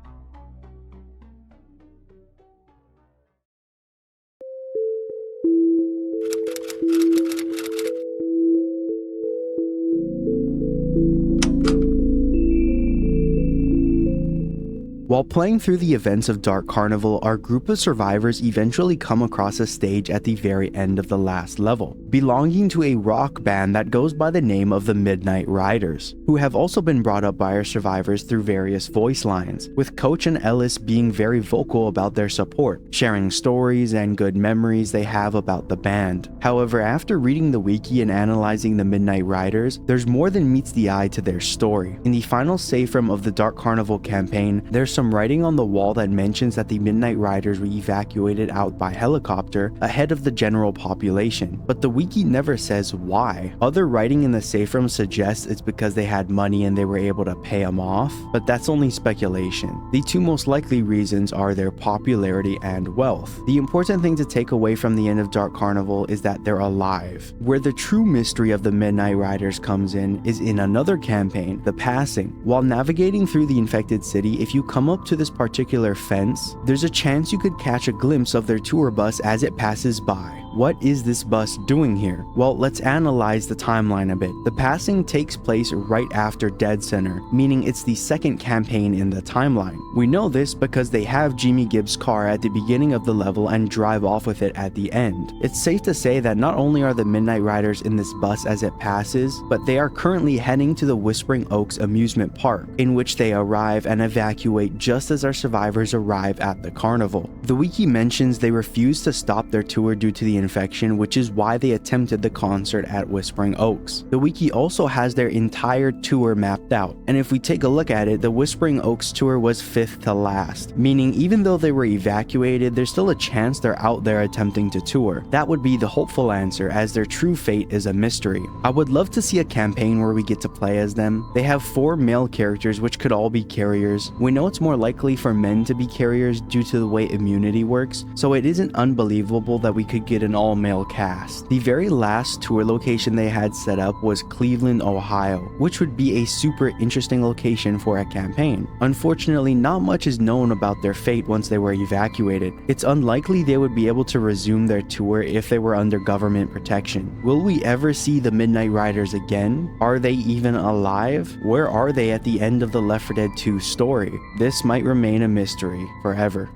While playing through the events of Dark Carnival, our group of survivors eventually come across a stage at the very end of the last level, belonging to a rock band that goes by the name of the Midnight Riders, who have also been brought up by our survivors through various voice lines, with Coach and Ellis being very vocal about their support, sharing stories and good memories they have about the band. However, after reading the wiki and analyzing the Midnight Riders, there's more than meets the eye to their story. In the final safe room of the Dark Carnival campaign, there's some some writing on the wall that mentions that the Midnight Riders were evacuated out by helicopter ahead of the general population, but the wiki never says why. Other writing in the safe room suggests it's because they had money and they were able to pay them off, but that's only speculation. The two most likely reasons are their popularity and wealth. The important thing to take away from the end of Dark Carnival is that they're alive. Where the true mystery of the Midnight Riders comes in is in another campaign, The Passing. While navigating through the infected city, if you come up to this particular fence, there's a chance you could catch a glimpse of their tour bus as it passes by. What is this bus doing here? Well, let's analyze the timeline a bit. The Passing takes place right after Dead Center, meaning it's the second campaign in the timeline. We know this because they have Jimmy Gibbs' car at the beginning of the level and drive off with it at the end. It's safe to say that not only are the Midnight Riders in this bus as it passes, but they are currently heading to the Whispering Oaks amusement park, in which they arrive and evacuate just as our survivors arrive at the carnival. The wiki mentions they refused to stop their tour due to the infection, which is why they attempted the concert at Whispering Oaks. The wiki also has their entire tour mapped out, and if we take a look at it, the Whispering Oaks tour was 5th to last, meaning even though they were evacuated, there's still a chance they're out there attempting to tour. That would be the hopeful answer, as their true fate is a mystery. I would love to see a campaign where we get to play as them. They have 4 male characters which could all be carriers. We know it's more likely for men to be carriers due to the way immunity works, so it isn't unbelievable that we could get an all-male cast. The very last tour location they had set up was Cleveland, Ohio, which would be a super interesting location for a campaign. Unfortunately, not much is known about their fate once they were evacuated. It's unlikely they would be able to resume their tour if they were under government protection. Will we ever see the Midnight Riders again? Are they even alive? Where are they at the end of the Left 4 Dead 2 story? This might remain a mystery forever.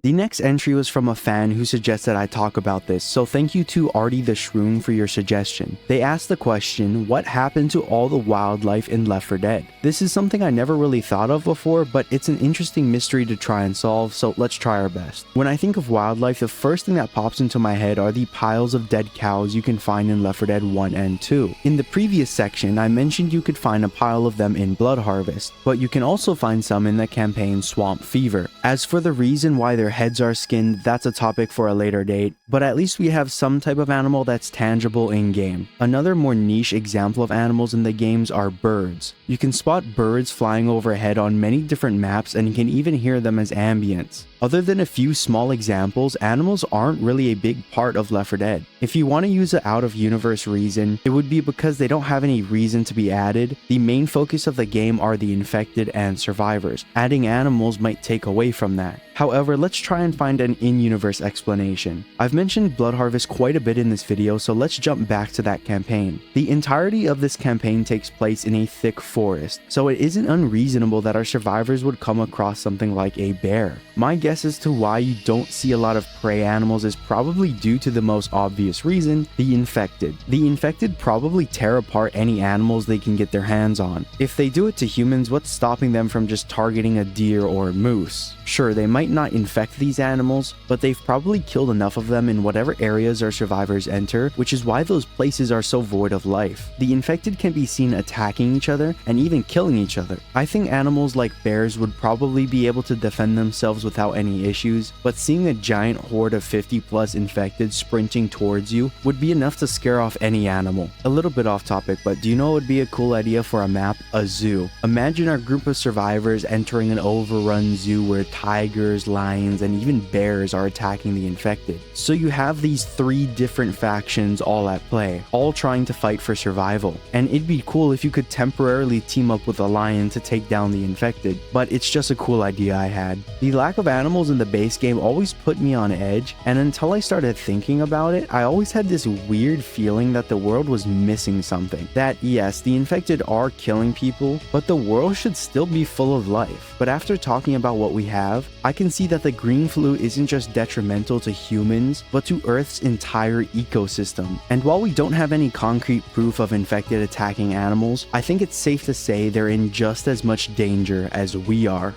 The next entry was from a fan who suggested I talk about this, so thank you to Artie the Shroom for your suggestion. They asked the question, what happened to all the wildlife in Left 4 Dead? This is something I never really thought of before, but it's an interesting mystery to try and solve, so let's try our best. When I think of wildlife, the first thing that pops into my head are the piles of dead cows you can find in Left 4 Dead 1 and 2. In the previous section, I mentioned you could find a pile of them in Blood Harvest, but you can also find some in the campaign Swamp Fever. As for the reason why their heads are skinned, that's a topic for a later date, but at least we have some type of animal that's tangible in game. Another more niche example of animals in the games are birds. You can spot birds flying overhead on many different maps, and you can even hear them as ambience. Other than a few small examples, animals aren't really a big part of Left 4 Dead. If you want to use an out-of-universe reason, it would be because they don't have any reason to be added. The main focus of the game are the infected and survivors. Adding animals might take away from that. However, let's try and find an in-universe explanation. I've mentioned Blood Harvest quite a bit in this video, so let's jump back to that campaign. The entirety of this campaign takes place in a thick forest, so it isn't unreasonable that our survivors would come across something like a bear. My guess as to why you don't see a lot of prey animals is probably due to the most obvious reason, the infected. The infected probably tear apart any animals they can get their hands on. If they do it to humans, what's stopping them from just targeting a deer or a moose? Sure, they might not infect these animals, but they've probably killed enough of them in whatever areas our survivors enter, which is why those places are so void of life. The infected can be seen attacking each other and even killing each other. I think animals like bears would probably be able to defend themselves without any issues, but seeing a giant horde of 50+ infected sprinting towards you would be enough to scare off any animal. A little bit off topic, but do you know what would be a cool idea for a map? A zoo. Imagine our group of survivors entering an overrun zoo where tigers, lions, and even bears are attacking the infected. So you have these 3 different factions all at play, all trying to fight for survival. And it'd be cool if you could temporarily team up with a lion to take down the infected, but it's just a cool idea I had. The lack of animals in the base game always put me on edge, and until I started thinking about it, I always had this weird feeling that the world was missing something. That yes, the infected are killing people, but the world should still be full of life. But after talking about what we have, I can see that the green flu isn't just detrimental to humans, but to Earth's entire ecosystem. And while we don't have any concrete proof of infected attacking animals, I think it's safe to say they're in just as much danger as we are.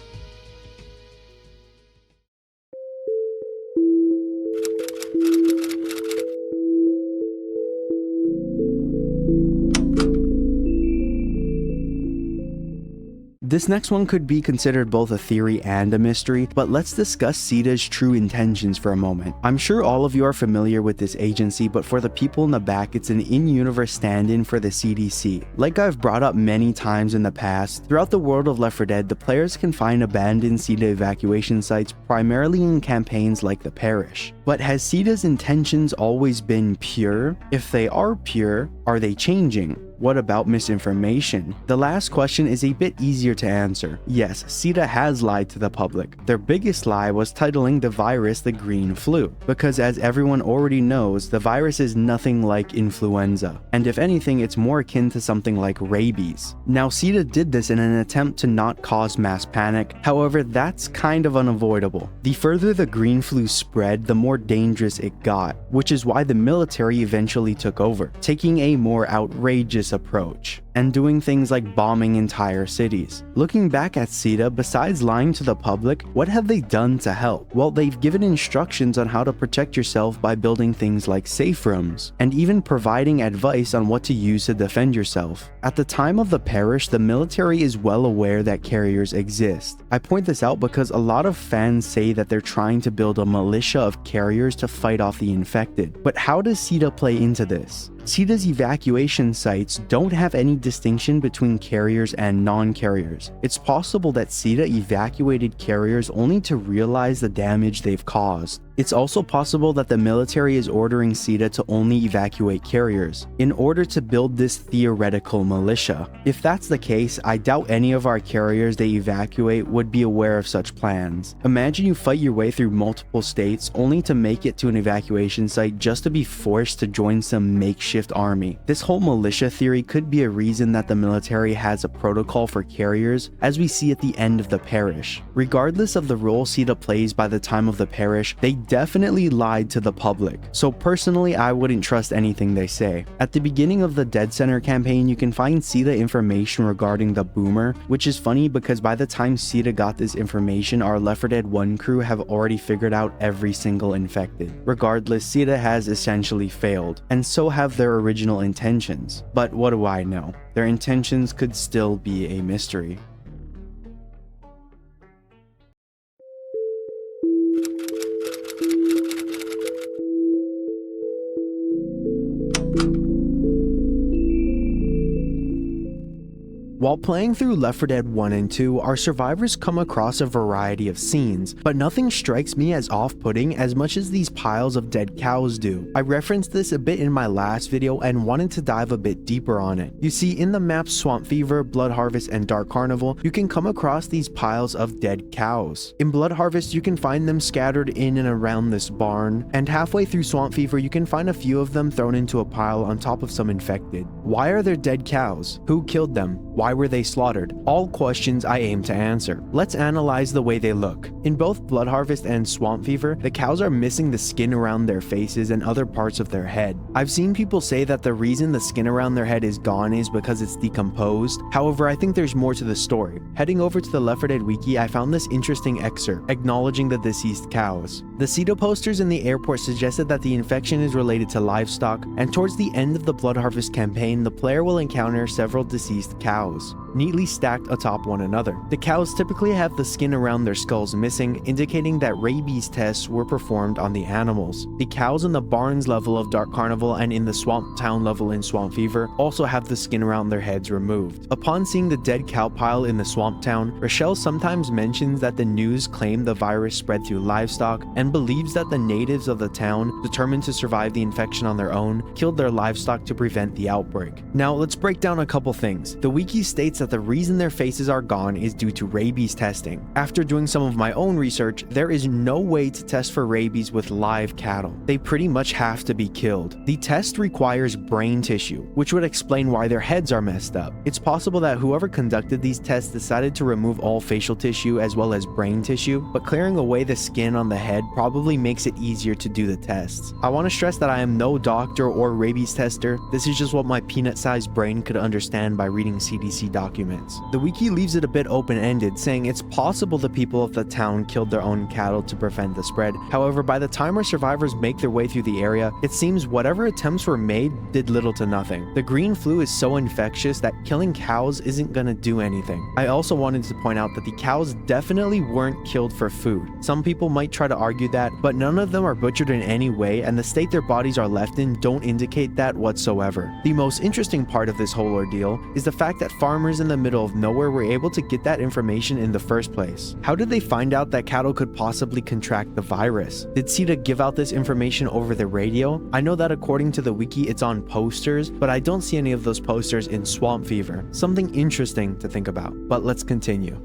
This next one could be considered both a theory and a mystery, but let's discuss CEDA's true intentions for a moment. I'm sure all of you are familiar with this agency, but for the people in the back, it's an in-universe stand-in for the CDC. Like I've brought up many times in the past, throughout the world of Left 4 Dead, the players can find abandoned CEDA evacuation sites primarily in campaigns like the Parish. But has CEDA's intentions always been pure? If they are pure, are they changing? What about misinformation? The last question is a bit easier to answer. Yes, CEDA has lied to the public. Their biggest lie was titling the virus the green flu, because as everyone already knows, the virus is nothing like influenza, and if anything, it's more akin to something like rabies. Now, CEDA did this in an attempt to not cause mass panic, however, that's kind of unavoidable. The further the green flu spread, the more dangerous it got, which is why the military eventually took over, taking a more outrageous approach and doing things like bombing entire cities. Looking back at CEDA, besides lying to the public, what have they done to help? Well, they've given instructions on how to protect yourself by building things like safe rooms, and even providing advice on what to use to defend yourself. At the time of the Parish, the military is well aware that carriers exist. I point this out because a lot of fans say that they're trying to build a militia of carriers to fight off the infected. But how does CEDA play into this? CEDA's evacuation sites don't have any distinction between carriers and non-carriers. It's possible that CEDA evacuated carriers only to realize the damage they've caused. It's also possible that the military is ordering CEDA to only evacuate carriers in order to build this theoretical militia. If that's the case, I doubt any of our carriers they evacuate would be aware of such plans. Imagine you fight your way through multiple states only to make it to an evacuation site just to be forced to join some makeshift army. This whole militia theory could be a reason that the military has a protocol for carriers, as we see at the end of the Parish. Regardless of the role CEDA plays by the time of the Parish, they definitely lied to the public, so personally I wouldn't trust anything they say. At the beginning of the Dead Center campaign, you can find CEDA information regarding the Boomer, which is funny because by the time CEDA got this information, our Left 4 Dead 1 crew have already figured out every single infected. Regardless, CEDA has essentially failed, and so have their original intentions. But what do I know? Their intentions could still be a mystery. While playing through Left 4 Dead 1 and 2, our survivors come across a variety of scenes, but nothing strikes me as off-putting as much as these piles of dead cows do. I referenced this a bit in my last video and wanted to dive a bit deeper on it. You see, in the maps Swamp Fever, Blood Harvest, and Dark Carnival, you can come across these piles of dead cows. In Blood Harvest, you can find them scattered in and around this barn, and halfway through Swamp Fever, you can find a few of them thrown into a pile on top of some infected. Why are there dead cows? Who killed them? Why were they slaughtered? All questions I aim to answer. Let's analyze the way they look. In both Blood Harvest and Swamp Fever, the cows are missing the skin around their faces and other parts of their head. I've seen people say that the reason the skin around their head is gone is because it's decomposed. However, I think there's more to the story. Heading over to the Left 4 Dead wiki, I found this interesting excerpt acknowledging the deceased cows. The CEDA posters in the airport suggested that the infection is related to livestock, and towards the end of the Blood Harvest campaign, the player will encounter several deceased cows, neatly stacked atop one another. The cows typically have the skin around their skulls missing, indicating that rabies tests were performed on the animals. The cows in the barns level of Dark Carnival and in the Swamp Town level in Swamp Fever also have the skin around their heads removed. Upon seeing the dead cow pile in the Swamp Town, Rochelle sometimes mentions that the news claimed the virus spread through livestock and believes that the natives of the town, determined to survive the infection on their own, killed their livestock to prevent the outbreak. Now let's break down a couple things. The wiki states that the reason their faces are gone is due to rabies testing. After doing some of my own research, there is no way to test for rabies with live cattle. They pretty much have to be killed. The test requires brain tissue, which would explain why their heads are messed up. It's possible that whoever conducted these tests decided to remove all facial tissue as well as brain tissue, but clearing away the skin on the head probably makes it easier to do the tests. I want to stress that I am no doctor or rabies tester, this is just what my peanut-sized brain could understand by reading CDC documents. The wiki leaves it a bit open-ended, saying it's possible the people of the town killed their own cattle to prevent the spread. However, by the time our survivors make their way through the area, it seems whatever attempts were made did little to nothing. The green flu is so infectious that killing cows isn't gonna do anything. I also wanted to point out that the cows definitely weren't killed for food. Some people might try to argue that, but none of them are butchered in any way, and the state their bodies are left in don't indicate that whatsoever. The most interesting part of this whole ordeal is the fact that farmers in the middle of nowhere were able to get that information in the first place. How did they find out that cattle could possibly contract the virus? Did CEDA give out this information over the radio? I know that according to the wiki it's on posters, but I don't see any of those posters in Swamp Fever. Something interesting to think about. But let's continue.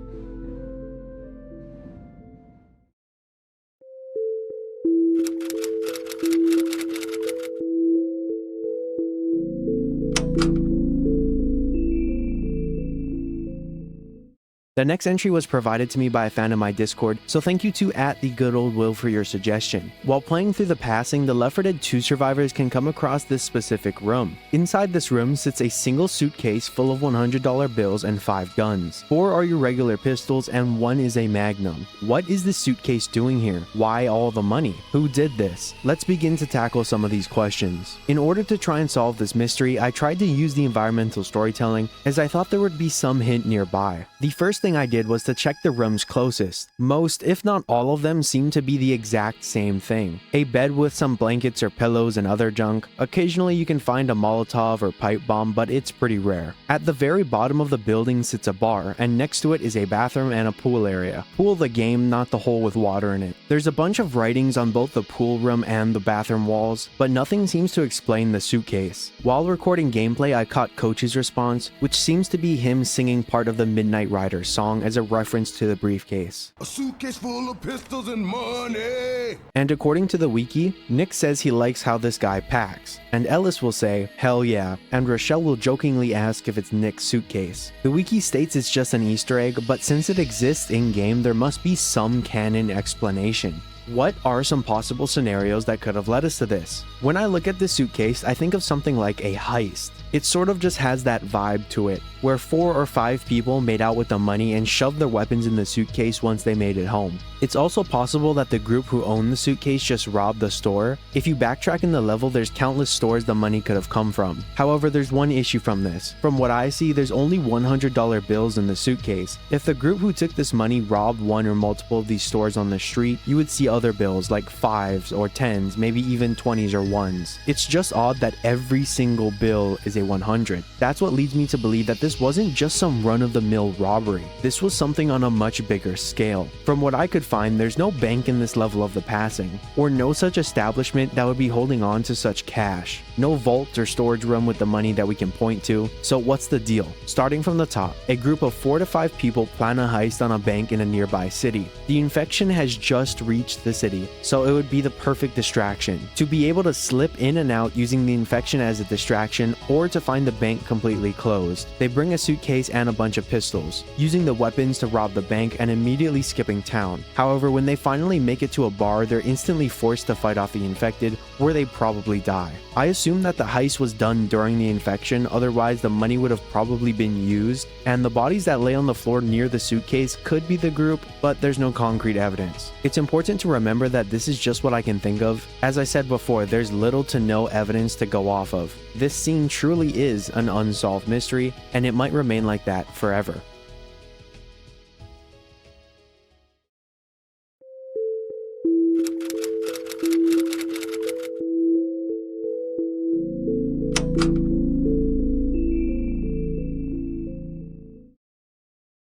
The next entry was provided to me by a fan in my Discord, so thank you to @theGoodOldWill for your suggestion. While playing through the Passing, the Left 4 Dead 2 survivors can come across this specific room. Inside this room sits a single suitcase full of $100 bills and 5 guns. 4 are your regular pistols and 1 is a Magnum. What is this suitcase doing here? Why all the money? Who did this? Let's begin to tackle some of these questions. In order to try and solve this mystery, I tried to use the environmental storytelling as I thought there would be some hint nearby. The first thing I did was to check the rooms closest. Most, if not all of them, seem to be the exact same thing. A bed with some blankets or pillows and other junk. Occasionally you can find a Molotov or pipe bomb, but it's pretty rare. At the very bottom of the building sits a bar, and next to it is a bathroom and a pool area. Pool the game, not the hole with water in it. There's a bunch of writings on both the pool room and the bathroom walls, but nothing seems to explain the suitcase. While recording gameplay, I caught Coach's response, which seems to be him singing part of the Midnight Riders song as a reference to the briefcase. A suitcase full of pistols and money. And according to the wiki, Nick says he likes how this guy packs. And Ellis will say, hell yeah, and Rochelle will jokingly ask if it's Nick's suitcase. The wiki states it's just an Easter egg, but since it exists in-game, there must be some canon explanation. What are some possible scenarios that could have led us to this? When I look at this suitcase, I think of something like a heist. It sort of just has that vibe to it, where 4 or 5 people made out with the money and shoved their weapons in the suitcase once they made it home. It's also possible that the group who owned the suitcase just robbed the store. If you backtrack in the level, there's countless stores the money could have come from. However, there's one issue from this. From what I see, there's only $100 bills in the suitcase. If the group who took this money robbed one or multiple of these stores on the street, you would see other bills like 5s or 10s, maybe even 20s or 1s. It's just odd that every single bill is a 100. That's what leads me to believe that this wasn't just some run-of-the-mill robbery. This was something on a much bigger scale. From what I could find, there's no bank in this level of the Passing, or no such establishment that would be holding on to such cash. No vault or storage room with the money that we can point to. So what's the deal? Starting from the top, a group of 4 to 5 people plan a heist on a bank in a nearby city. The infection has just reached the city, so it would be the perfect distraction. To be able to slip in and out using the infection as a distraction, or to find the bank completely closed. They bring a suitcase and a bunch of pistols, using the weapons to rob the bank and immediately skipping town. However, when they finally make it to a bar, they're instantly forced to fight off the infected, where they probably die. I assume that the heist was done during the infection, otherwise the money would have probably been used, and the bodies that lay on the floor near the suitcase could be the group, but there's no concrete evidence. It's important to remember that this is just what I can think of. As I said before, there's little to no evidence to go off of. This scene truly is an unsolved mystery, and it might remain like that forever.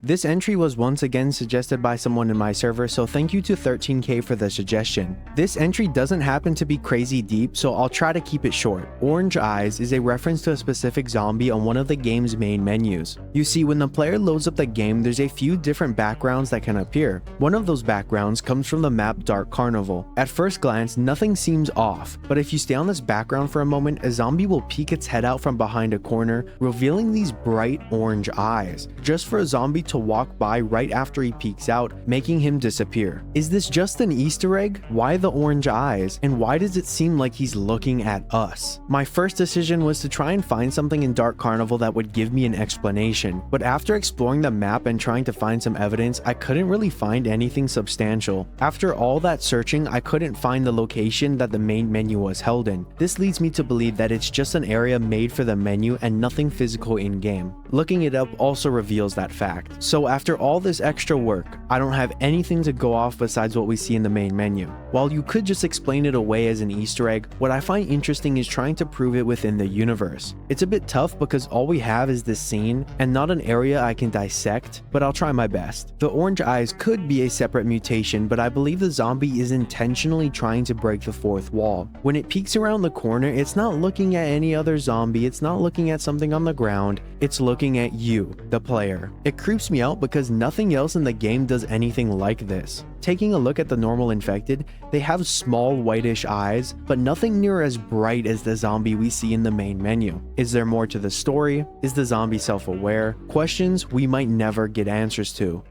This entry was once again suggested by someone in my server, so thank you to 13k for the suggestion. This entry doesn't happen to be crazy deep, so I'll try to keep it short. Orange eyes is a reference to a specific zombie on one of the game's main menus. You see, when the player loads up the game, there's a few different backgrounds that can appear. One of those backgrounds comes from the map Dark Carnival. At first glance, nothing seems off, but if you stay on this background for a moment, a zombie will peek its head out from behind a corner, revealing these bright orange eyes. Just for a zombie to walk by right after he peeks out, making him disappear. Is this just an Easter egg? Why the orange eyes? And why does it seem like he's looking at us? My first decision was to try and find something in Dark Carnival that would give me an explanation, but after exploring the map and trying to find some evidence, I couldn't really find anything substantial. After all that searching, I couldn't find the location that the main menu was held in. This leads me to believe that it's just an area made for the menu and nothing physical in-game. Looking it up also reveals that fact. So after all this extra work, I don't have anything to go off besides what we see in the main menu. While you could just explain it away as an Easter egg, what I find interesting is trying to prove it within the universe. It's a bit tough because all we have is this scene and not an area I can dissect, but I'll try my best. The orange eyes could be a separate mutation, but I believe the zombie is intentionally trying to break the fourth wall. When it peeks around the corner, it's not looking at any other zombie, it's not looking at something on the ground, it's looking at you, the player. It creeps me out because nothing else in the game does anything like this. Taking a look at the normal infected, they have small whitish eyes, but nothing near as bright as the zombie we see in the main menu. Is there more to the story? Is the zombie self-aware? Questions we might never get answers to.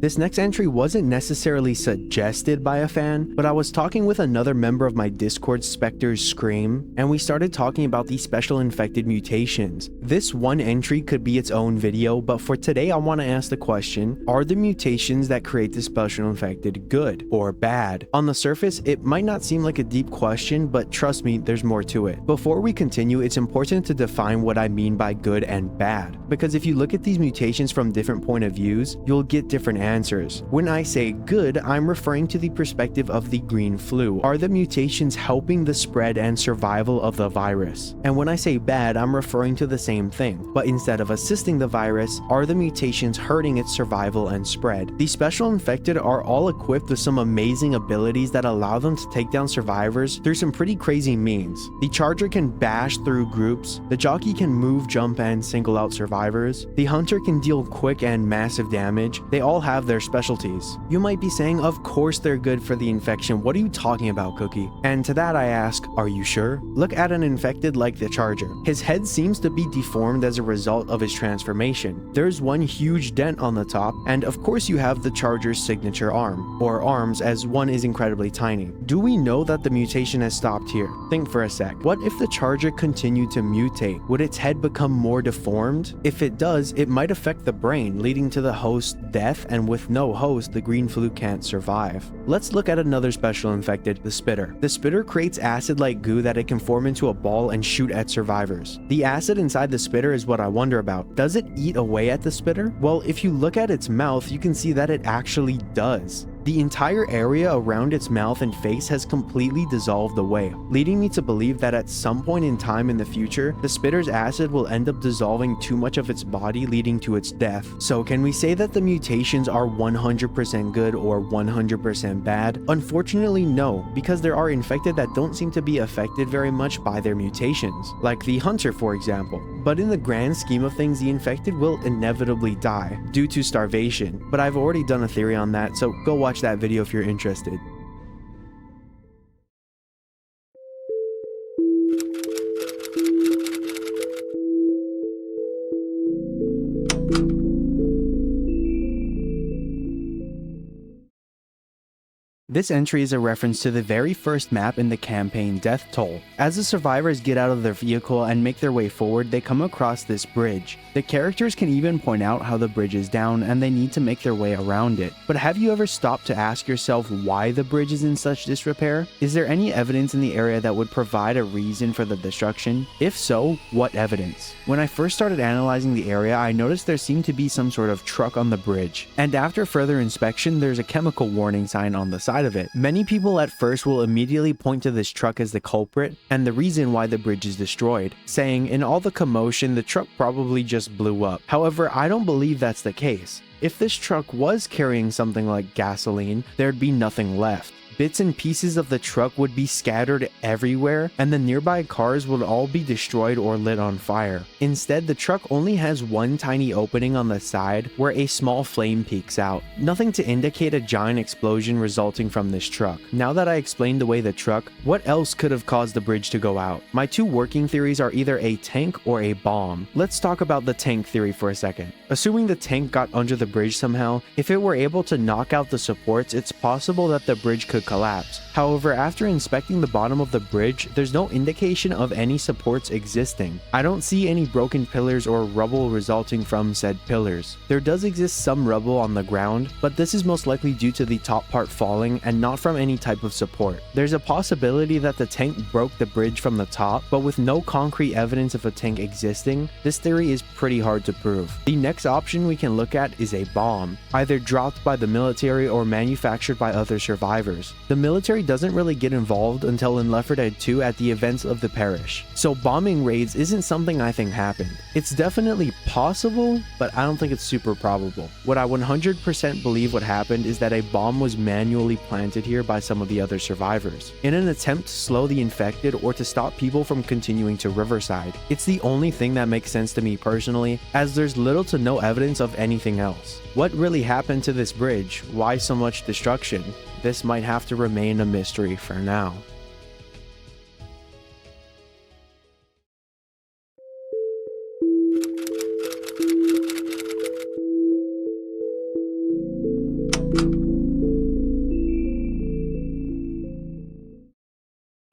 This next entry wasn't necessarily suggested by a fan, but I was talking with another member of my Discord, Spectre's Scream, and we started talking about these special infected mutations. This one entry could be its own video, but for today I want to ask the question, are the mutations that create the special infected good or bad? On the surface, it might not seem like a deep question, but trust me, there's more to it. Before we continue, it's important to define what I mean by good and bad, because if you look at these mutations from different point of views, you'll get different answers. When I say good, I'm referring to the perspective of the green flu. Are the mutations helping the spread and survival of the virus? And when I say bad, I'm referring to the same thing, but instead of assisting the virus, are the mutations hurting its survival and spread? The special infected are all equipped with some amazing abilities that allow them to take down survivors through some pretty crazy means. The charger can bash through groups, the jockey can move, jump, and single out survivors, the hunter can deal quick and massive damage. They all have their specialties. You might be saying, of course they're good for the infection, what are you talking about, Cookie? And to that I ask, are you sure? Look at an infected like the Charger. His head seems to be deformed as a result of his transformation. There's one huge dent on the top, and of course you have the Charger's signature arm, or arms, as one is incredibly tiny. Do we know that the mutation has stopped here? Think for a sec. What if the Charger continued to mutate? Would its head become more deformed? If it does, it might affect the brain, leading to the host's death, and with no host, the green flu can't survive. Let's look at another special infected, the Spitter. The Spitter creates acid-like goo that it can form into a ball and shoot at survivors. The acid inside the Spitter is what I wonder about. Does it eat away at the Spitter? Well, if you look at its mouth, you can see that it actually does. The entire area around its mouth and face has completely dissolved away, leading me to believe that at some point in time in the future, the Spitter's acid will end up dissolving too much of its body, leading to its death. So can we say that the mutations are 100% good or 100% bad? Unfortunately, no, because there are infected that don't seem to be affected very much by their mutations, like the Hunter for example. But in the grand scheme of things, the infected will inevitably die due to starvation, but I've already done a theory on that, so go watch that video if you're interested. This entry is a reference to the very first map in the campaign, Death Toll. As the survivors get out of their vehicle and make their way forward, they come across this bridge. The characters can even point out how the bridge is down and they need to make their way around it. But have you ever stopped to ask yourself why the bridge is in such disrepair? Is there any evidence in the area that would provide a reason for the destruction? If so, what evidence? When I first started analyzing the area, I noticed there seemed to be some sort of truck on the bridge. And after further inspection, there's a chemical warning sign on the side of it. Many people at first will immediately point to this truck as the culprit and the reason why the bridge is destroyed, saying in all the commotion the truck probably just blew up. However, I don't believe that's the case. If this truck was carrying something like gasoline, there'd be nothing left. bits and pieces of the truck would be scattered everywhere, and the nearby cars would all be destroyed or lit on fire. Instead, the truck only has one tiny opening on the side where a small flame peeks out. Nothing to indicate a giant explosion resulting from this truck. Now that I explained away the truck, what else could have caused the bridge to go out? My two working theories are either a tank or a bomb. Let's talk about the tank theory for a second. Assuming the tank got under the bridge somehow, if it were able to knock out the supports, it's possible that the bridge could collapse. However, after inspecting the bottom of the bridge, there's no indication of any supports existing. I don't see any broken pillars or rubble resulting from said pillars. There does exist some rubble on the ground, but this is most likely due to the top part falling and not from any type of support. There's a possibility that the tank broke the bridge from the top, but with no concrete evidence of a tank existing, this theory is pretty hard to prove. The next option we can look at is a bomb, either dropped by the military or manufactured by other survivors. The military doesn't really get involved until in Left 4 Dead 2 at the events of the Parish, so bombing raids isn't something I think happened. It's definitely possible, but I don't think it's super probable. What I 100% believe what happened is that a bomb was manually planted here by some of the other survivors, in an attempt to slow the infected or to stop people from continuing to Riverside. It's the only thing that makes sense to me personally, as there's little to no evidence of anything else. What really happened to this bridge? Why so much destruction? This might have to remain a mystery for now.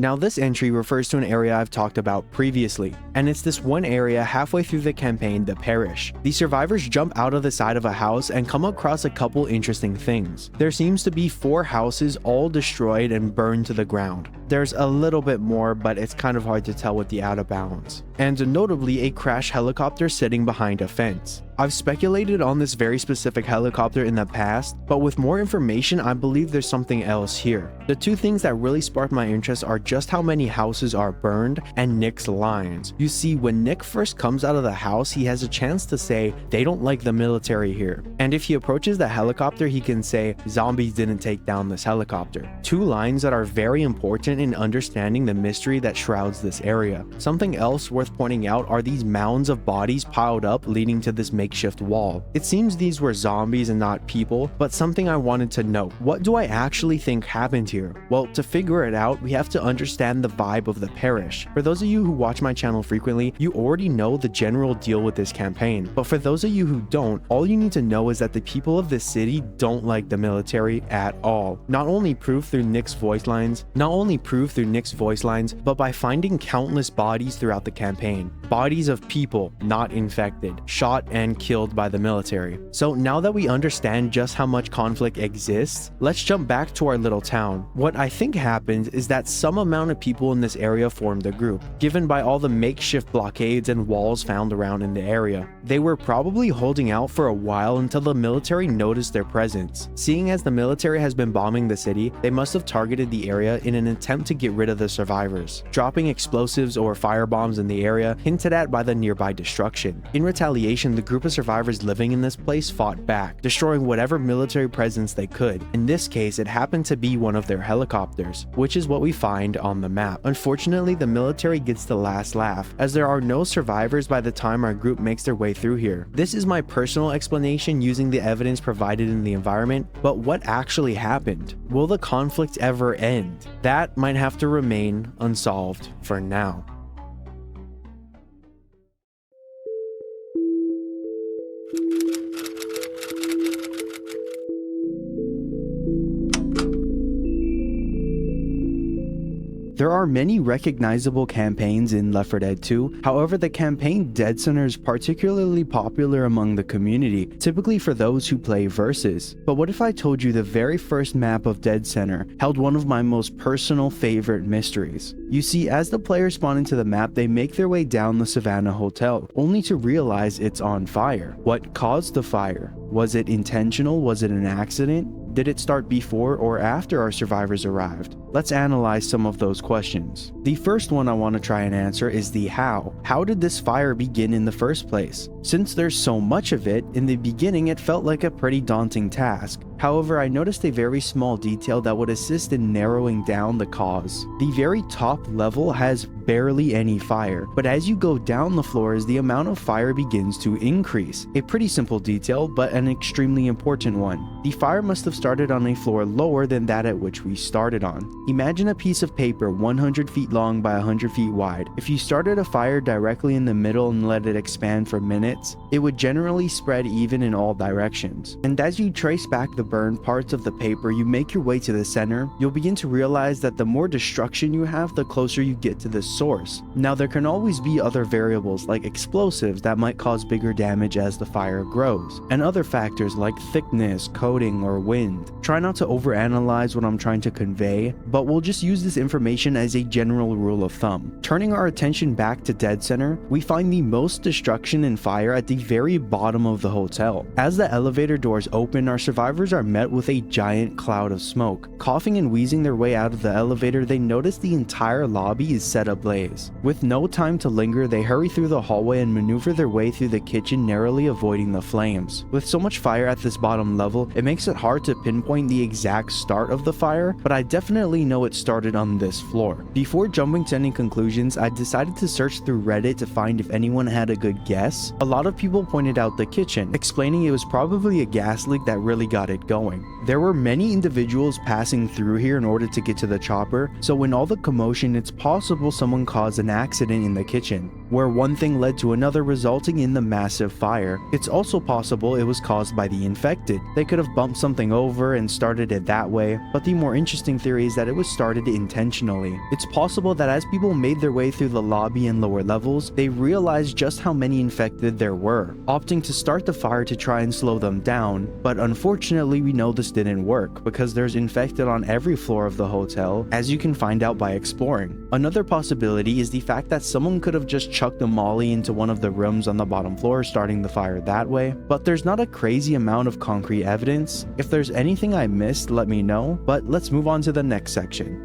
Now this entry refers to an area I've talked about previously, and it's this one area halfway through the campaign, the Parish. The survivors jump out of the side of a house and come across a couple interesting things. There seems to be 4 houses all destroyed and burned to the ground. There's a little bit more, but it's kind of hard to tell with the out of bounds. And notably a crashed helicopter sitting behind a fence. I've speculated on this very specific helicopter in the past, but with more information I believe there's something else here. The two things that really sparked my interest are just how many houses are burned and Nick's lines. You see, when Nick first comes out of the house, he has a chance to say they don't like the military here. And if he approaches the helicopter, he can say zombies didn't take down this helicopter. Two lines that are very important in understanding the mystery that shrouds this area. Something else worth pointing out are these mounds of bodies piled up leading to this makeshift wall. It seems these were zombies and not people, but something I wanted to know. What do I actually think happened here? Well, to figure it out, we have to understand the vibe of the Parish. For those of you who watch my channel frequently, you already know the general deal with this campaign. But for those of you who don't, all you need to know is that the people of this city don't like the military at all. Not only proved through Nick's voice lines, but by finding countless bodies throughout the campaign. Bodies of people not infected, shot and killed by the military. So now that we understand just how much conflict exists, let's jump back to our little town. What I think happened is that some amount of people in this area formed a group, given by all the makeshift blockades and walls found around in the area. They were probably holding out for a while until the military noticed their presence. Seeing as the military has been bombing the city, they must have targeted the area in an attempt to get rid of the survivors, dropping explosives or firebombs in the area hinted at by the nearby destruction. In retaliation, the group of survivors living in this place fought back, destroying whatever military presence they could. In this case, it happened to be one of their helicopters, which is what we find on the map. Unfortunately, the military gets the last laugh, as there are no survivors by the time our group makes their way through here. This is my personal explanation using the evidence provided in the environment, but what actually happened? Will the conflict ever end? That might have to remain unsolved for now. There are many recognizable campaigns in Left 4 Dead 2, however the campaign Dead Center is particularly popular among the community, typically for those who play versus. But what if I told you the very first map of Dead Center held one of my most personal favorite mysteries? You see, as the players spawn into the map, they make their way down the Savannah Hotel, only to realize it's on fire. What caused the fire? Was it intentional? Was it an accident? Did it start before or after our survivors arrived? Let's analyze some of those questions. The first one I want to try and answer is the how. How did this fire begin in the first place? Since there's so much of it, in the beginning it felt like a pretty daunting task. However, I noticed a very small detail that would assist in narrowing down the cause. The very top level has barely any fire, but as you go down the floors, the amount of fire begins to increase. A pretty simple detail, but an extremely important one. The fire must have started on a floor lower than that at which we started on. Imagine a piece of paper 100 feet long by 100 feet wide. If you started a fire directly in the middle and let it expand for minutes, it would generally spread even in all directions. And as you trace back the burned parts of the paper, you make your way to the center, you'll begin to realize that the more destruction you have, the closer you get to the source. Now, there can always be other variables like explosives that might cause bigger damage as the fire grows, and other factors like thickness, coating, or wind. Try not to overanalyze what I'm trying to convey, but we'll just use this information as a general rule of thumb. Turning our attention back to Dead Center, we find the most destruction and fire at the very bottom of the hotel. As the elevator doors open, our survivors are met with a giant cloud of smoke. Coughing and wheezing their way out of the elevator, they notice the entire lobby is set ablaze. With no time to linger, they hurry through the hallway and maneuver their way through the kitchen, narrowly avoiding the flames. With so much fire at this bottom level, it makes it hard to pinpoint the exact start of the fire, but I definitely know it started on this floor. Before jumping to any conclusions, I decided to search through Reddit to find if anyone had a good guess. A lot of people pointed out the kitchen, explaining it was probably a gas leak that really got it going. There were many individuals passing through here in order to get to the chopper, so in all the commotion, it's possible someone caused an accident in the kitchen, where one thing led to another, resulting in the massive fire. It's also possible it was caused by the infected. They could have bumped something over and started it that way, but the more interesting theory is that it was started intentionally. It's possible that as people made their way through the lobby and lower levels, they realized just how many infected there were, opting to start the fire to try and slow them down, but unfortunately we know this didn't work because there's infected on every floor of the hotel, as you can find out by exploring. Another possibility is the fact that someone could have just chucked a molly into one of the rooms on the bottom floor, starting the fire that way, but there's not a crazy amount of concrete evidence. If there's anything I missed, let me know, but let's move on to the next section.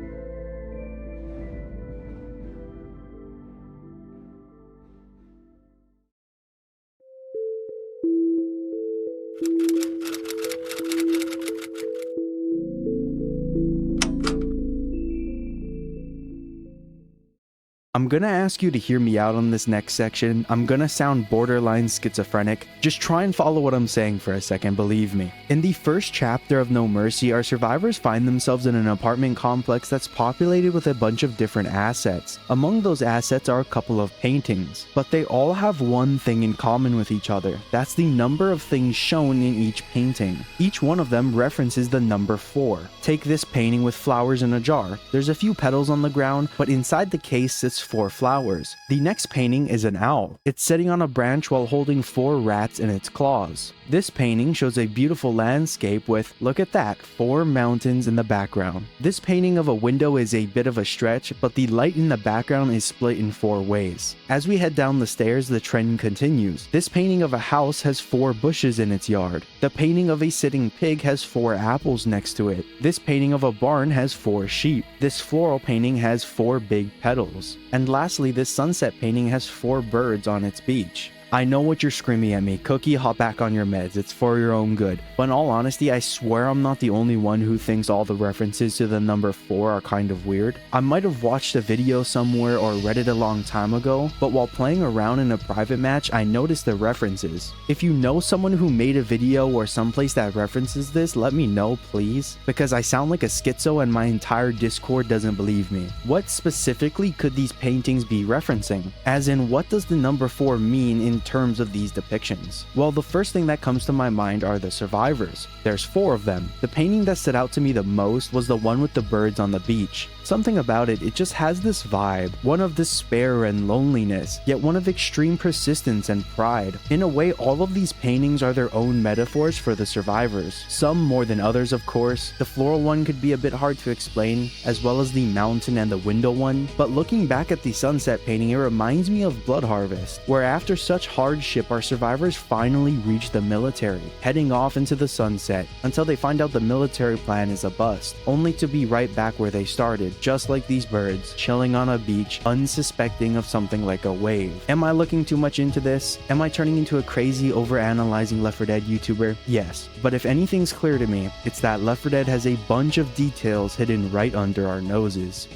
I'm gonna ask you to hear me out on this next section. I'm gonna sound borderline schizophrenic. Just try and follow what I'm saying for a second, believe me. In the first chapter of No Mercy, our survivors find themselves in an apartment complex that's populated with a bunch of different assets. Among those assets are a couple of paintings, but they all have one thing in common with each other. That's the number of things shown in each painting. Each one of them references the number 4. Take this painting with flowers in a jar. There's a few petals on the ground, but inside the case sits 4 flowers. The next painting is an owl. It's sitting on a branch while holding 4 rats in its claws. This painting shows a beautiful landscape with, look at that, 4 mountains in the background. This painting of a window is a bit of a stretch, but the light in the background is split in 4 ways. As we head down the stairs, the trend continues. This painting of a house has 4 bushes in its yard. The painting of a sitting pig has 4 apples next to it. This painting of a barn has 4 sheep. This floral painting has 4 big petals. And lastly, this sunset painting has 4 birds on its beach. I know what you're screaming at me, Cookie, hop back on your meds, it's for your own good. But in all honesty, I swear I'm not the only one who thinks all the references to the number 4 are kind of weird. I might have watched a video somewhere or read it a long time ago, but while playing around in a private match, I noticed the references. If you know someone who made a video or someplace that references this, let me know, please, because I sound like a schizo and my entire Discord doesn't believe me. What specifically could these paintings be referencing? As in, what does the number 4 mean in terms of these depictions? Well, the first thing that comes to my mind are the survivors. There's 4 of them. The painting that stood out to me the most was the one with the birds on the beach. Something about it just has this vibe, one of despair and loneliness, yet one of extreme persistence and pride. In a way, all of these paintings are their own metaphors for the survivors. Some more than others, of course. The floral one could be a bit hard to explain, as well as the mountain and the window one, but looking back at the sunset painting, it reminds me of Blood Harvest, where after such much hardship, our survivors finally reach the military, heading off into the sunset until they find out the military plan is a bust, only to be right back where they started, just like these birds, chilling on a beach, unsuspecting of something like a wave. Am I looking too much into this? Am I turning into a crazy overanalyzing Left 4 Dead YouTuber? Yes, but if anything's clear to me, it's that Left 4 Dead has a bunch of details hidden right under our noses.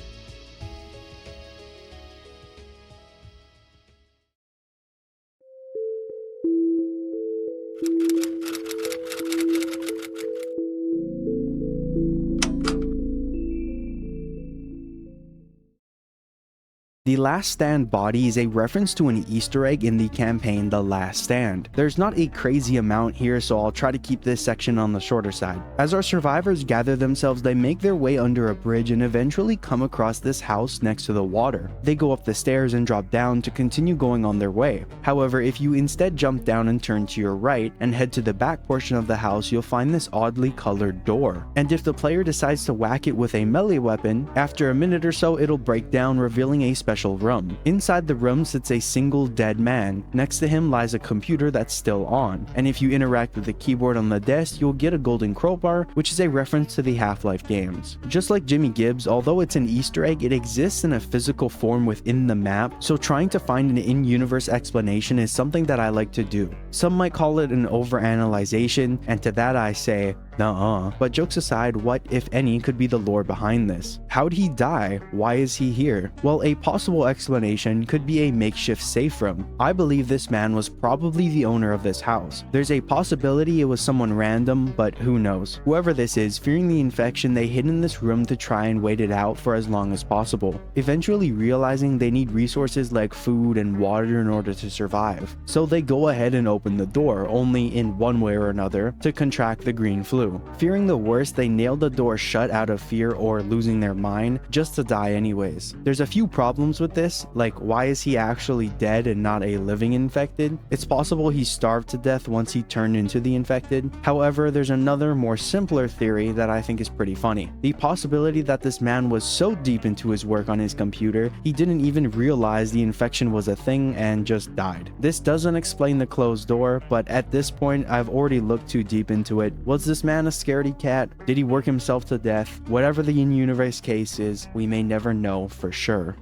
The Last Stand body is a reference to an Easter egg in the campaign The Last Stand. There's not a crazy amount here, so I'll try to keep this section on the shorter side. As our survivors gather themselves, they make their way under a bridge and eventually come across this house next to the water. They go up the stairs and drop down to continue going on their way. However, if you instead jump down and turn to your right and head to the back portion of the house, you'll find this oddly colored door. And if the player decides to whack it with a melee weapon, after a minute or so it'll break down, revealing a special room. Inside the room sits a single dead man. Next to him lies a computer that's still on, and if you interact with the keyboard on the desk, you'll get a golden crowbar, which is a reference to the Half-Life games. Just like Jimmy Gibbs, although it's an Easter egg, it exists in a physical form within the map, so trying to find an in-universe explanation is something that I like to do. Some might call it an overanalyzation, and to that I say, nuh-uh. But jokes aside, what, if any, could be the lore behind this? How'd he die? Why is he here? Well, a possible explanation could be a makeshift safe room. I believe this man was probably the owner of this house. There's a possibility it was someone random, but who knows. Whoever this is, fearing the infection, they hid in this room to try and wait it out for as long as possible, eventually realizing they need resources like food and water in order to survive. So they go ahead and open the door, only in one way or another, to contract the green flu. Fearing the worst, they nailed the door shut out of fear or losing their mind, just to die anyways. There's a few problems with this, like why is he actually dead and not a living infected? It's possible he starved to death once he turned into the infected. However, there's another more simpler theory that I think is pretty funny. The possibility that this man was so deep into his work on his computer, he didn't even realize the infection was a thing and just died. This doesn't explain the closed door, but at this point I've already looked too deep into it. Was this man a scaredy cat? Did he work himself to death? Whatever the in-universe case is, we may never know for sure.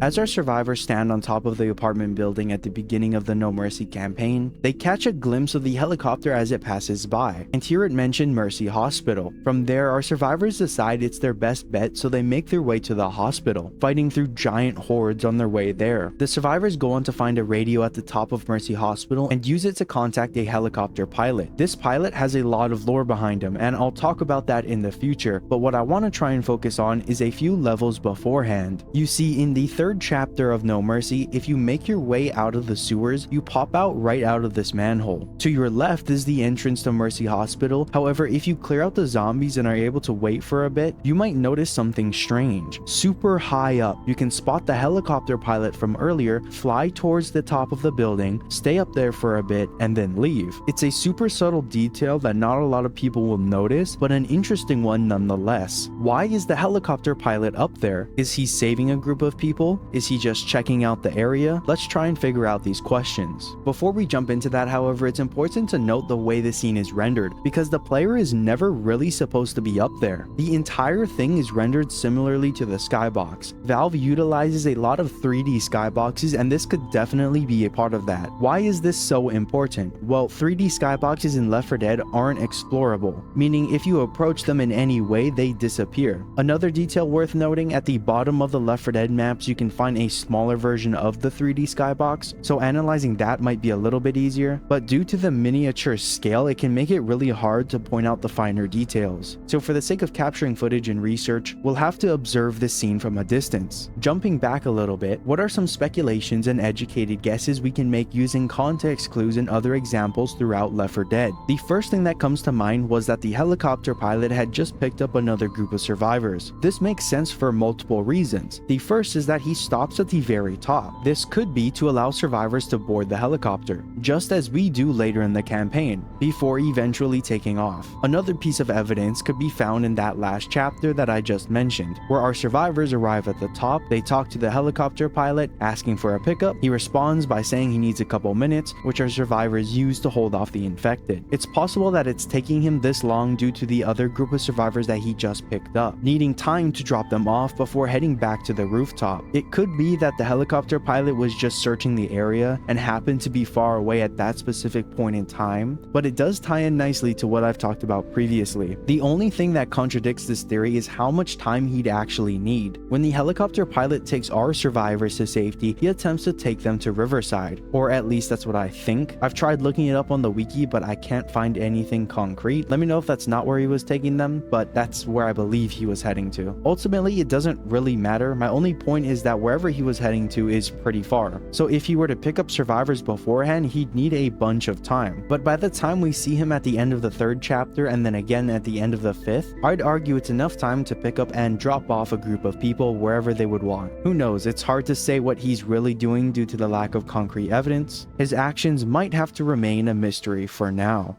As our survivors stand on top of the apartment building at the beginning of the No Mercy campaign, they catch a glimpse of the helicopter as it passes by, and hear it mention Mercy Hospital. From there, our survivors decide it's their best bet, so they make their way to the hospital, fighting through giant hordes on their way there. The survivors go on to find a radio at the top of Mercy Hospital and use it to contact a helicopter pilot. This pilot has a lot of lore behind him, and I'll talk about that in the future, but what I want to try and focus on is a few levels beforehand. You see, in the third chapter of No Mercy, if you make your way out of the sewers, you pop out right out of this manhole. To your left is the entrance to Mercy Hospital. However, if you clear out the zombies and are able to wait for a bit, you might notice something strange. Super high up, you can spot the helicopter pilot from earlier fly towards the top of the building, stay up there for a bit, and then leave. It's a super subtle detail that not a lot of people will notice, but an interesting one nonetheless. Why is the helicopter pilot up there? Is he saving a group of people? Is he just checking out the area? Let's try and figure out these questions. Before we jump into that, however, it's important to note the way the scene is rendered, because the player is never really supposed to be up there. The entire thing is rendered similarly to the skybox. Valve utilizes a lot of 3D skyboxes, and this could definitely be a part of that. Why is this so important? Well, 3D skyboxes in Left 4 Dead aren't explorable, meaning if you approach them in any way, they disappear. Another detail worth noting, at the bottom of the Left 4 Dead maps, you can find a smaller version of the 3D skybox, so analyzing that might be a little bit easier, but due to the miniature scale, it can make it really hard to point out the finer details. So for the sake of capturing footage and research, we'll have to observe this scene from a distance. Jumping back a little bit, what are some speculations and educated guesses we can make using context clues and other examples throughout Left 4 Dead? The first thing that comes to mind was that the helicopter pilot had just picked up another group of survivors. This makes sense for multiple reasons. The first is that he stops at the very top. This could be to allow survivors to board the helicopter, just as we do later in the campaign, before eventually taking off. Another piece of evidence could be found in that last chapter that I just mentioned, where our survivors arrive at the top, they talk to the helicopter pilot asking for a pickup, he responds by saying he needs a couple minutes, which our survivors use to hold off the infected. It's possible that it's taking him this long due to the other group of survivors that he just picked up, needing time to drop them off before heading back to the rooftop. It could be that the helicopter pilot was just searching the area and happened to be far away at that specific point in time, but it does tie in nicely to what I've talked about previously. The only thing that contradicts this theory is how much time he'd actually need. When the helicopter pilot takes our survivors to safety, he attempts to take them to Riverside, or at least that's what I think. I've tried looking it up on the wiki, but I can't find anything concrete. Let me know if that's not where he was taking them, but that's where I believe he was heading to. Ultimately, it doesn't really matter. My only point is that wherever he was heading to is pretty far. So if he were to pick up survivors beforehand, he'd need a bunch of time. But by the time we see him at the end of the 3rd chapter and then again at the end of the 5th, I'd argue it's enough time to pick up and drop off a group of people wherever they would want. Who knows, it's hard to say what he's really doing due to the lack of concrete evidence. His actions might have to remain a mystery for now.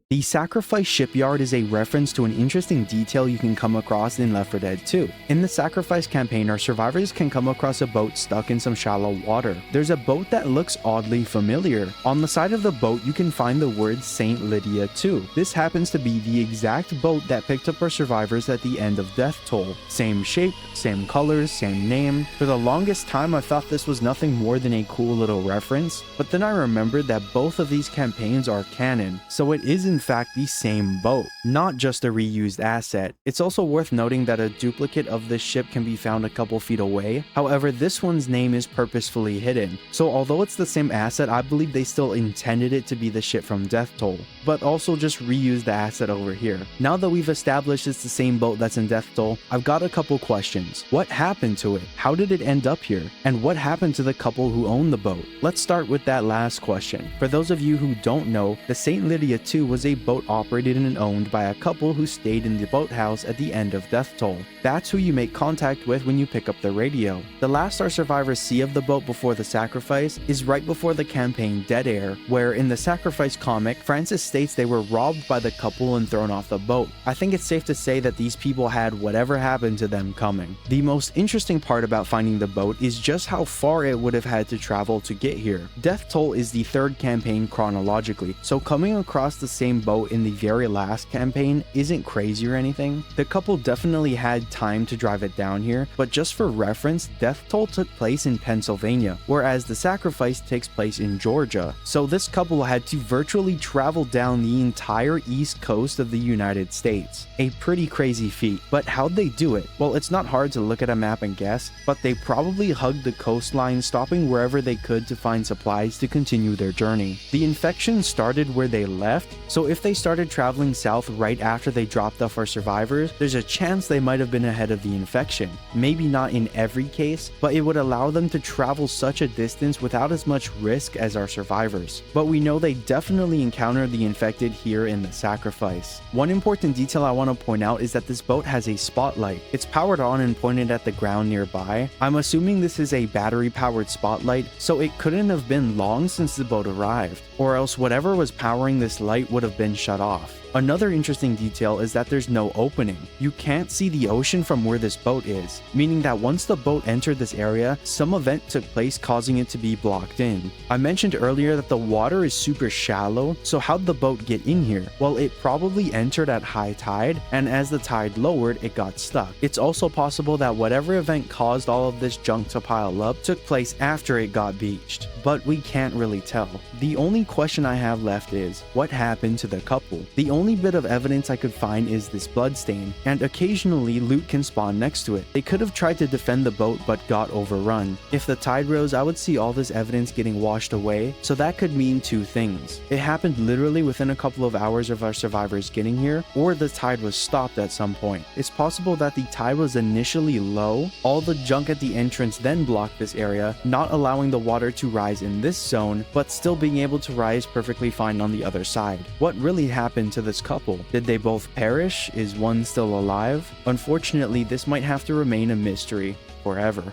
The Sacrifice Shipyard is a reference to an interesting detail you can come across in Left 4 Dead 2. In the Sacrifice campaign, our survivors can come across a boat stuck in some shallow water. There's a boat that looks oddly familiar. On the side of the boat, you can find the word St. Lydia 2. This happens to be the exact boat that picked up our survivors at the end of Death Toll. Same shape, same colors, same name. For the longest time, I thought this was nothing more than a cool little reference, but then I remembered that both of these campaigns are canon, so it is in fact the same boat, not just a reused asset. It's also worth noting that a duplicate of this ship can be found a couple feet away. However, this one's name is purposefully hidden, so although it's the same asset, I believe they still intended it to be the ship from Death Toll, but also just reused the asset over here. Now that we've established it's the same boat that's in Death Toll, I've got a couple questions. What happened to it? How did it end up here? And what happened to the couple who owned the boat? Let's start with that last question. For those of you who don't know, the St. Lydia 2 was a boat operated and owned by a couple who stayed in the boathouse at the end of Death Toll. That's who you make contact with when you pick up the radio. The last our survivors see of the boat before the sacrifice is right before the campaign Dead Air, where in the Sacrifice comic, Francis states they were robbed by the couple and thrown off the boat. I think it's safe to say that these people had whatever happened to them coming. The most interesting part about finding the boat is just how far it would have had to travel to get here. Death Toll is the 3rd campaign chronologically, so coming across the same boat in the very last campaign isn't crazy or anything. The couple definitely had time to drive it down here, but just for reference, Death Toll took place in Pennsylvania, whereas the Sacrifice takes place in Georgia. So this couple had to virtually travel down the entire east coast of the United States. A pretty crazy feat, but how'd they do it? Well, it's not hard to look at a map and guess, but they probably hugged the coastline, stopping wherever they could to find supplies to continue their journey. The infection started where they left, so if they started traveling south right after they dropped off our survivors, there's a chance they might have been ahead of the infection. Maybe not in every case, but it would allow them to travel such a distance without as much risk as our survivors. But we know they definitely encountered the infected here in the Sacrifice. One important detail I want to point out is that this boat has a spotlight. It's powered on and pointed at the ground nearby. I'm assuming this is a battery-powered spotlight, so it couldn't have been long since the boat arrived, or else whatever was powering this light would have been shut off. Another interesting detail is that there's no opening. You can't see the ocean from where this boat is, meaning that once the boat entered this area, some event took place causing it to be blocked in. I mentioned earlier that the water is super shallow, so how'd the boat get in here? Well, it probably entered at high tide, and as the tide lowered, it got stuck. It's also possible that whatever event caused all of this junk to pile up took place after it got beached, but we can't really tell. The only question I have left is, what happened to the couple? The only bit of evidence I could find is this bloodstain, and occasionally loot can spawn next to it. They could have tried to defend the boat but got overrun. If the tide rose, I would see all this evidence getting washed away, so that could mean two things. It happened literally within a couple of hours of our survivors getting here, or the tide was stopped at some point. It's possible that the tide was initially low, all the junk at the entrance then blocked this area, not allowing the water to rise in this zone, but still being able to rise perfectly fine on the other side. What really happened to this couple? Did they both perish? Is one still alive? Unfortunately, this might have to remain a mystery forever.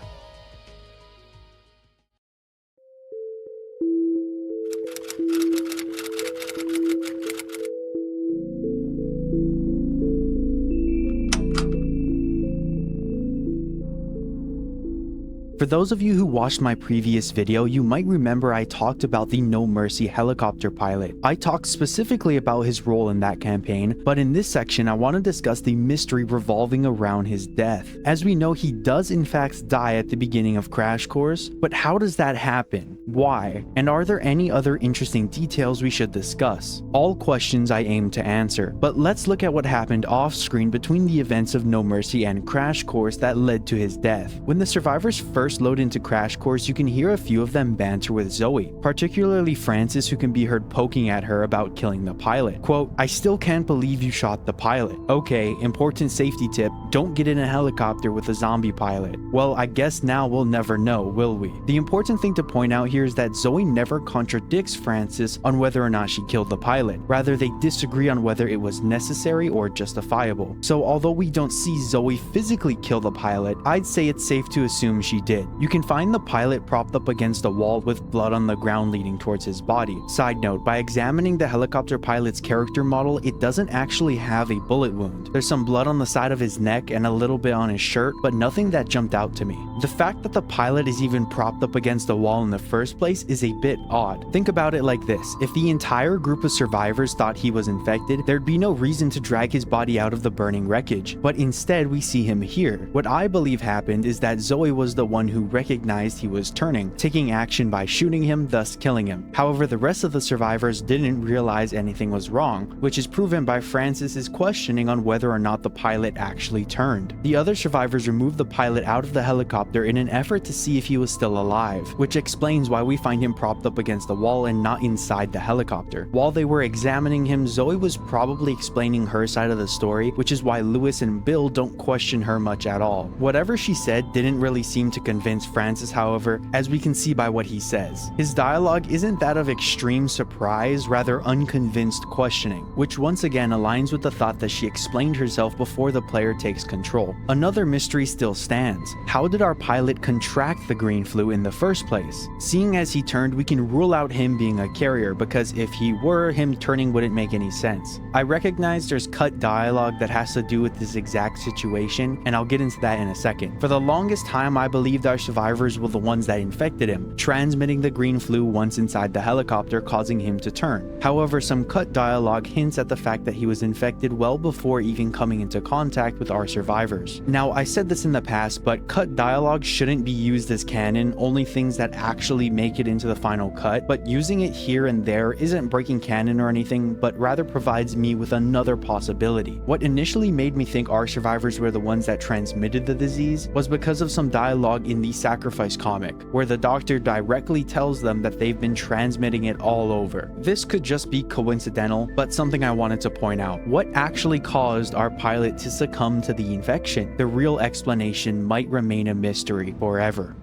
For those of you who watched my previous video, you might remember I talked about the No Mercy helicopter pilot. I talked specifically about his role in that campaign, but in this section I want to discuss the mystery revolving around his death. As we know, he does in fact die at the beginning of Crash Course, but how does that happen? Why? And are there any other interesting details we should discuss? All questions I aim to answer, but let's look at what happened off screen between the events of No Mercy and Crash Course that led to his death. When the survivors first load into Crash Course, you can hear a few of them banter with Zoe, particularly Francis, who can be heard poking at her about killing the pilot. Quote, "I still can't believe you shot the pilot. Okay, important safety tip, don't get in a helicopter with a zombie pilot. Well, I guess now we'll never know, will we?" The important thing to point out here is that Zoe never contradicts Francis on whether or not she killed the pilot. Rather, they disagree on whether it was necessary or justifiable. So although we don't see Zoe physically kill the pilot, I'd say it's safe to assume she did. You can find the pilot propped up against a wall with blood on the ground leading towards his body. Side note, by examining the helicopter pilot's character model, it doesn't actually have a bullet wound. There's some blood on the side of his neck and a little bit on his shirt, but nothing that jumped out to me. The fact that the pilot is even propped up against a wall in the first place is a bit odd. Think about it like this: if the entire group of survivors thought he was infected, there'd be no reason to drag his body out of the burning wreckage, but instead we see him here. What I believe happened is that Zoe was the one who recognized he was turning, taking action by shooting him, thus killing him. However, the rest of the survivors didn't realize anything was wrong, which is proven by Francis's questioning on whether or not the pilot actually turned. The other survivors removed the pilot out of the helicopter in an effort to see if he was still alive, which explains why we find him propped up against the wall and not inside the helicopter. While they were examining him, Zoe was probably explaining her side of the story, which is why Lewis and Bill don't question her much at all. Whatever she said didn't really seem to convince Francis, however, as we can see by what he says. His dialogue isn't that of extreme surprise, rather unconvinced questioning, which once again aligns with the thought that she explained herself before the player takes control. Another mystery still stands. How did our pilot contract the green flu in the first place? Seeing as he turned, we can rule out him being a carrier, because if he were, him turning wouldn't make any sense. I recognize there's cut dialogue that has to do with this exact situation, and I'll get into that in a second. For the longest time, I believed our survivors were the ones that infected him, transmitting the green flu once inside the helicopter, causing him to turn. However, some cut dialogue hints at the fact that he was infected well before even coming into contact with our survivors. Now, I said this in the past, but cut dialogue shouldn't be used as canon, only things that actually make it into the final cut, but using it here and there isn't breaking canon or anything, but rather provides me with another possibility. What initially made me think our survivors were the ones that transmitted the disease was because of some dialogue in the Sacrifice comic, where the doctor directly tells them that they've been transmitting it all over. This could just be coincidental, but something I wanted to point out. What actually caused our pilot to succumb to the infection? The real explanation might remain a mystery forever.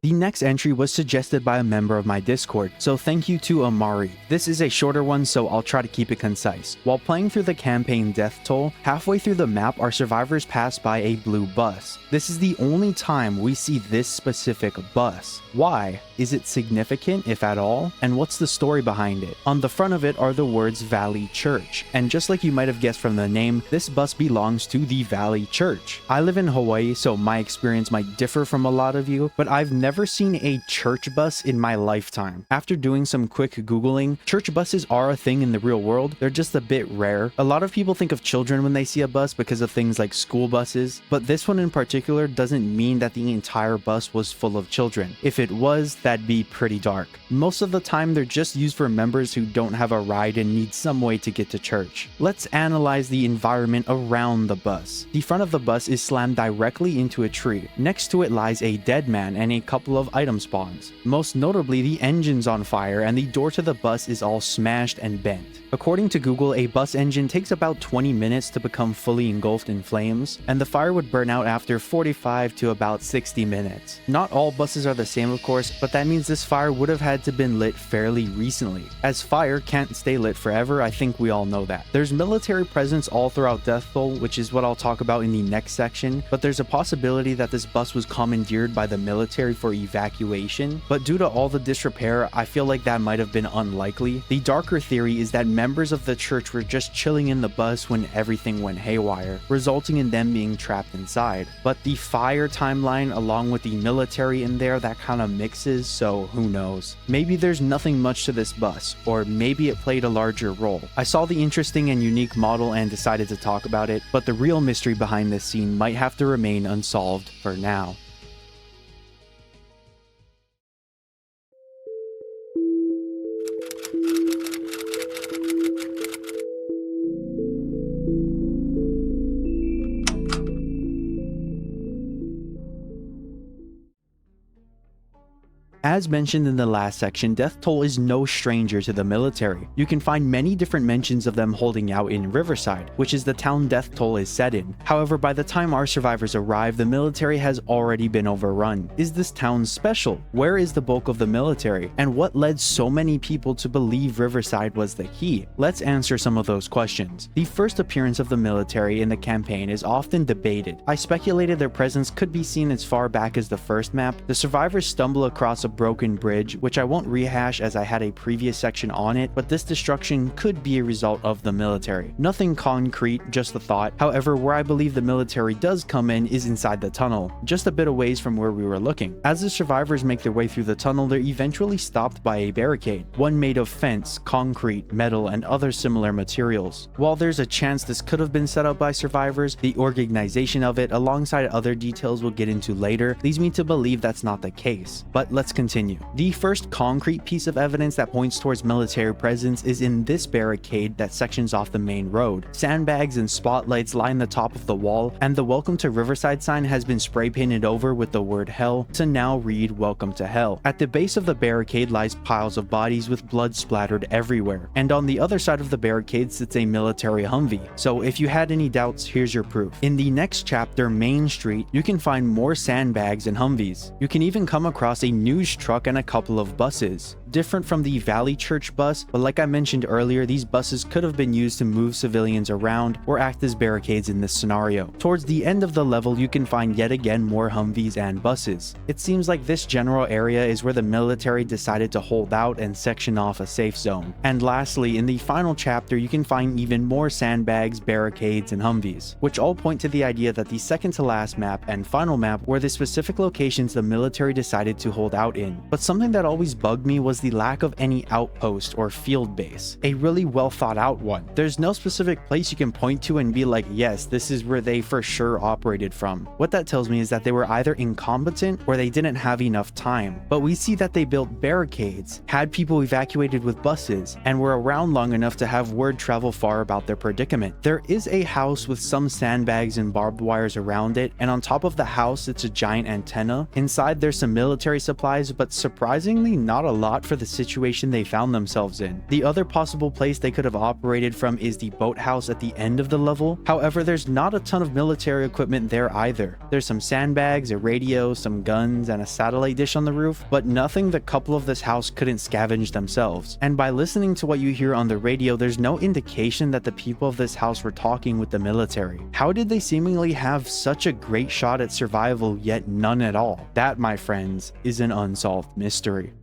The next entry was suggested by a member of my Discord, so thank you to Amari. This is a shorter one, so I'll try to keep it concise. While playing through the campaign Death Toll, halfway through the map our survivors pass by a blue bus. This is the only time we see this specific bus. Why? Is it significant, if at all? And what's the story behind it? On the front of it are the words Valley Church, and just like you might have guessed from the name, this bus belongs to the Valley Church. I live in Hawaii, so my experience might differ from a lot of you, but I've never seen a church bus in my lifetime. After doing some quick Googling, church buses are a thing in the real world. They're just a bit rare. A lot of people think of children when they see a bus because of things like school buses, but this one in particular doesn't mean that the entire bus was full of children. If it was, that'd be pretty dark. Most of the time, they're just used for members who don't have a ride and need some way to get to church. Let's analyze the environment around the bus. The front of the bus is slammed directly into a tree. Next to it lies a dead man and a couple of item spawns. Most notably, the engine's on fire and the door to the bus is all smashed and bent. According to Google, a bus engine takes about 20 minutes to become fully engulfed in flames, and the fire would burn out after 45 to about 60 minutes. Not all buses are the same, of course, but that means this fire would have had to been lit fairly recently. As fire can't stay lit forever, I think we all know that. There's military presence all throughout Death Toll, which is what I'll talk about in the next section, but there's a possibility that this bus was commandeered by the military for evacuation, but due to all the disrepair, I feel like that might have been unlikely. The darker theory is that members of the church were just chilling in the bus when everything went haywire, resulting in them being trapped inside. But the fire timeline along with the military in there, that kind of mixes, so who knows. Maybe there's nothing much to this bus, or maybe it played a larger role. I saw the interesting and unique model and decided to talk about it, but the real mystery behind this scene might have to remain unsolved for now. As mentioned in the last section, Death Toll is no stranger to the military. You can find many different mentions of them holding out in Riverside, which is the town Death Toll is set in. However, by the time our survivors arrive, the military has already been overrun. Is this town special? Where is the bulk of the military? And what led so many people to believe Riverside was the key? Let's answer some of those questions. The first appearance of the military in the campaign is often debated. I speculated their presence could be seen as far back as the first map. The survivors stumble across a broken bridge, which I won't rehash as I had a previous section on it, but this destruction could be a result of the military. Nothing concrete, just a thought. However, where I believe the military does come in is inside the tunnel, just a bit a ways from where we were looking. As the survivors make their way through the tunnel, they're eventually stopped by a barricade, one made of fence, concrete, metal, and other similar materials. While there's a chance this could have been set up by survivors, the organization of it, alongside other details we'll get into later, leads me to believe that's not the case. But let's continue. The first concrete piece of evidence that points towards military presence is in this barricade that sections off the main road. Sandbags and spotlights line the top of the wall, and the Welcome to Riverside sign has been spray painted over with the word hell to now read Welcome to Hell. At the base of the barricade lies piles of bodies with blood splattered everywhere, and on the other side of the barricade sits a military Humvee. So if you had any doubts, here's your proof. In the next chapter, Main Street, you can find more sandbags and Humvees. You can even come across a news truck and a couple of buses. Different from the Valley Church bus, but like I mentioned earlier, these buses could have been used to move civilians around or act as barricades in this scenario. Towards the end of the level, you can find yet again more Humvees and buses. It seems like this general area is where the military decided to hold out and section off a safe zone. And lastly, in the final chapter, you can find even more sandbags, barricades, and Humvees, which all point to the idea that the second to last map and final map were the specific locations the military decided to hold out in. But something that always bugged me was the lack of any outpost or field base, a really well thought out one. There's no specific place you can point to and be like, yes, this is where they for sure operated from. What that tells me is that they were either incompetent or they didn't have enough time. But we see that they built barricades, had people evacuated with buses, and were around long enough to have word travel far about their predicament. There is a house with some sandbags and barbed wires around it, and on top of the house it's a giant antenna. Inside there's some military supplies, but surprisingly not a lot for the situation they found themselves in. The other possible place they could have operated from is the boathouse at the end of the level. However, there's not a ton of military equipment there either. There's some sandbags, a radio, some guns, and a satellite dish on the roof, but nothing the couple of this house couldn't scavenge themselves. And by listening to what you hear on the radio, there's no indication that the people of this house were talking with the military. How did they seemingly have such a great shot at survival yet none at all? That, my friends, is an unsolved mystery.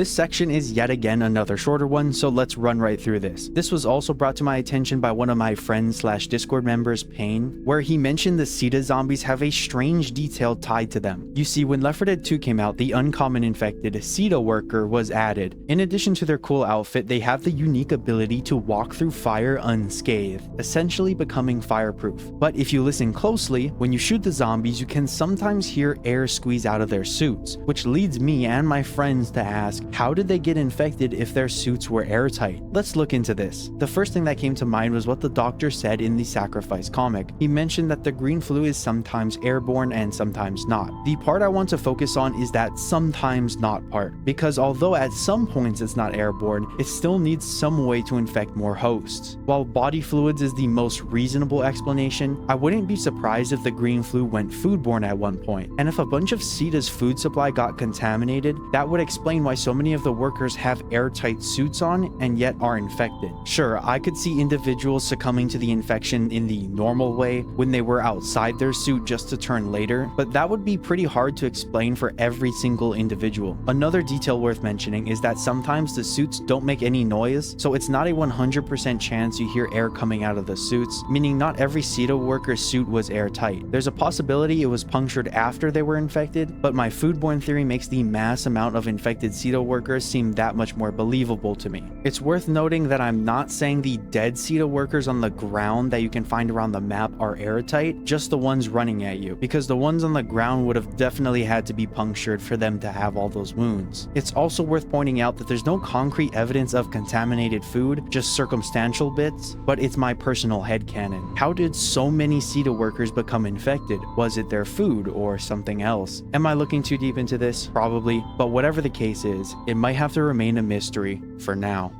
This section is yet again another shorter one, so let's run right through this. This was also brought to my attention by one of my friends / Discord members, Payne, where he mentioned the CEDA zombies have a strange detail tied to them. You see, when Left 4 Dead 2 came out, the uncommon infected CEDA worker was added. In addition to their cool outfit, they have the unique ability to walk through fire unscathed, essentially becoming fireproof. But if you listen closely, when you shoot the zombies, you can sometimes hear air squeeze out of their suits, which leads me and my friends to ask, how did they get infected if their suits were airtight? Let's look into this. The first thing that came to mind was what the doctor said in the Sacrifice comic. He mentioned that the green flu is sometimes airborne and sometimes not. The part I want to focus on is that sometimes not part, because although at some points it's not airborne, it still needs some way to infect more hosts. While body fluids is the most reasonable explanation, I wouldn't be surprised if the green flu went foodborne at one point, and if a bunch of CEDA's food supply got contaminated, that would explain why so many of the workers have airtight suits on and yet are infected. Sure, I could see individuals succumbing to the infection in the normal way when they were outside their suit just to turn later, but that would be pretty hard to explain for every single individual. Another detail worth mentioning is that sometimes the suits don't make any noise, so it's not a 100% chance you hear air coming out of the suits, meaning not every CEDA worker's suit was airtight. There's a possibility it was punctured after they were infected, but my foodborne theory makes the mass amount of infected CEDA workers seem that much more believable to me. It's worth noting that I'm not saying the dead CEDA workers on the ground that you can find around the map are airtight, just the ones running at you, because the ones on the ground would have definitely had to be punctured for them to have all those wounds. It's also worth pointing out that there's no concrete evidence of contaminated food, just circumstantial bits, but it's my personal headcanon. How did so many CEDA workers become infected? Was it their food or something else? Am I looking too deep into this? Probably, but whatever the case is, it might have to remain a mystery for now.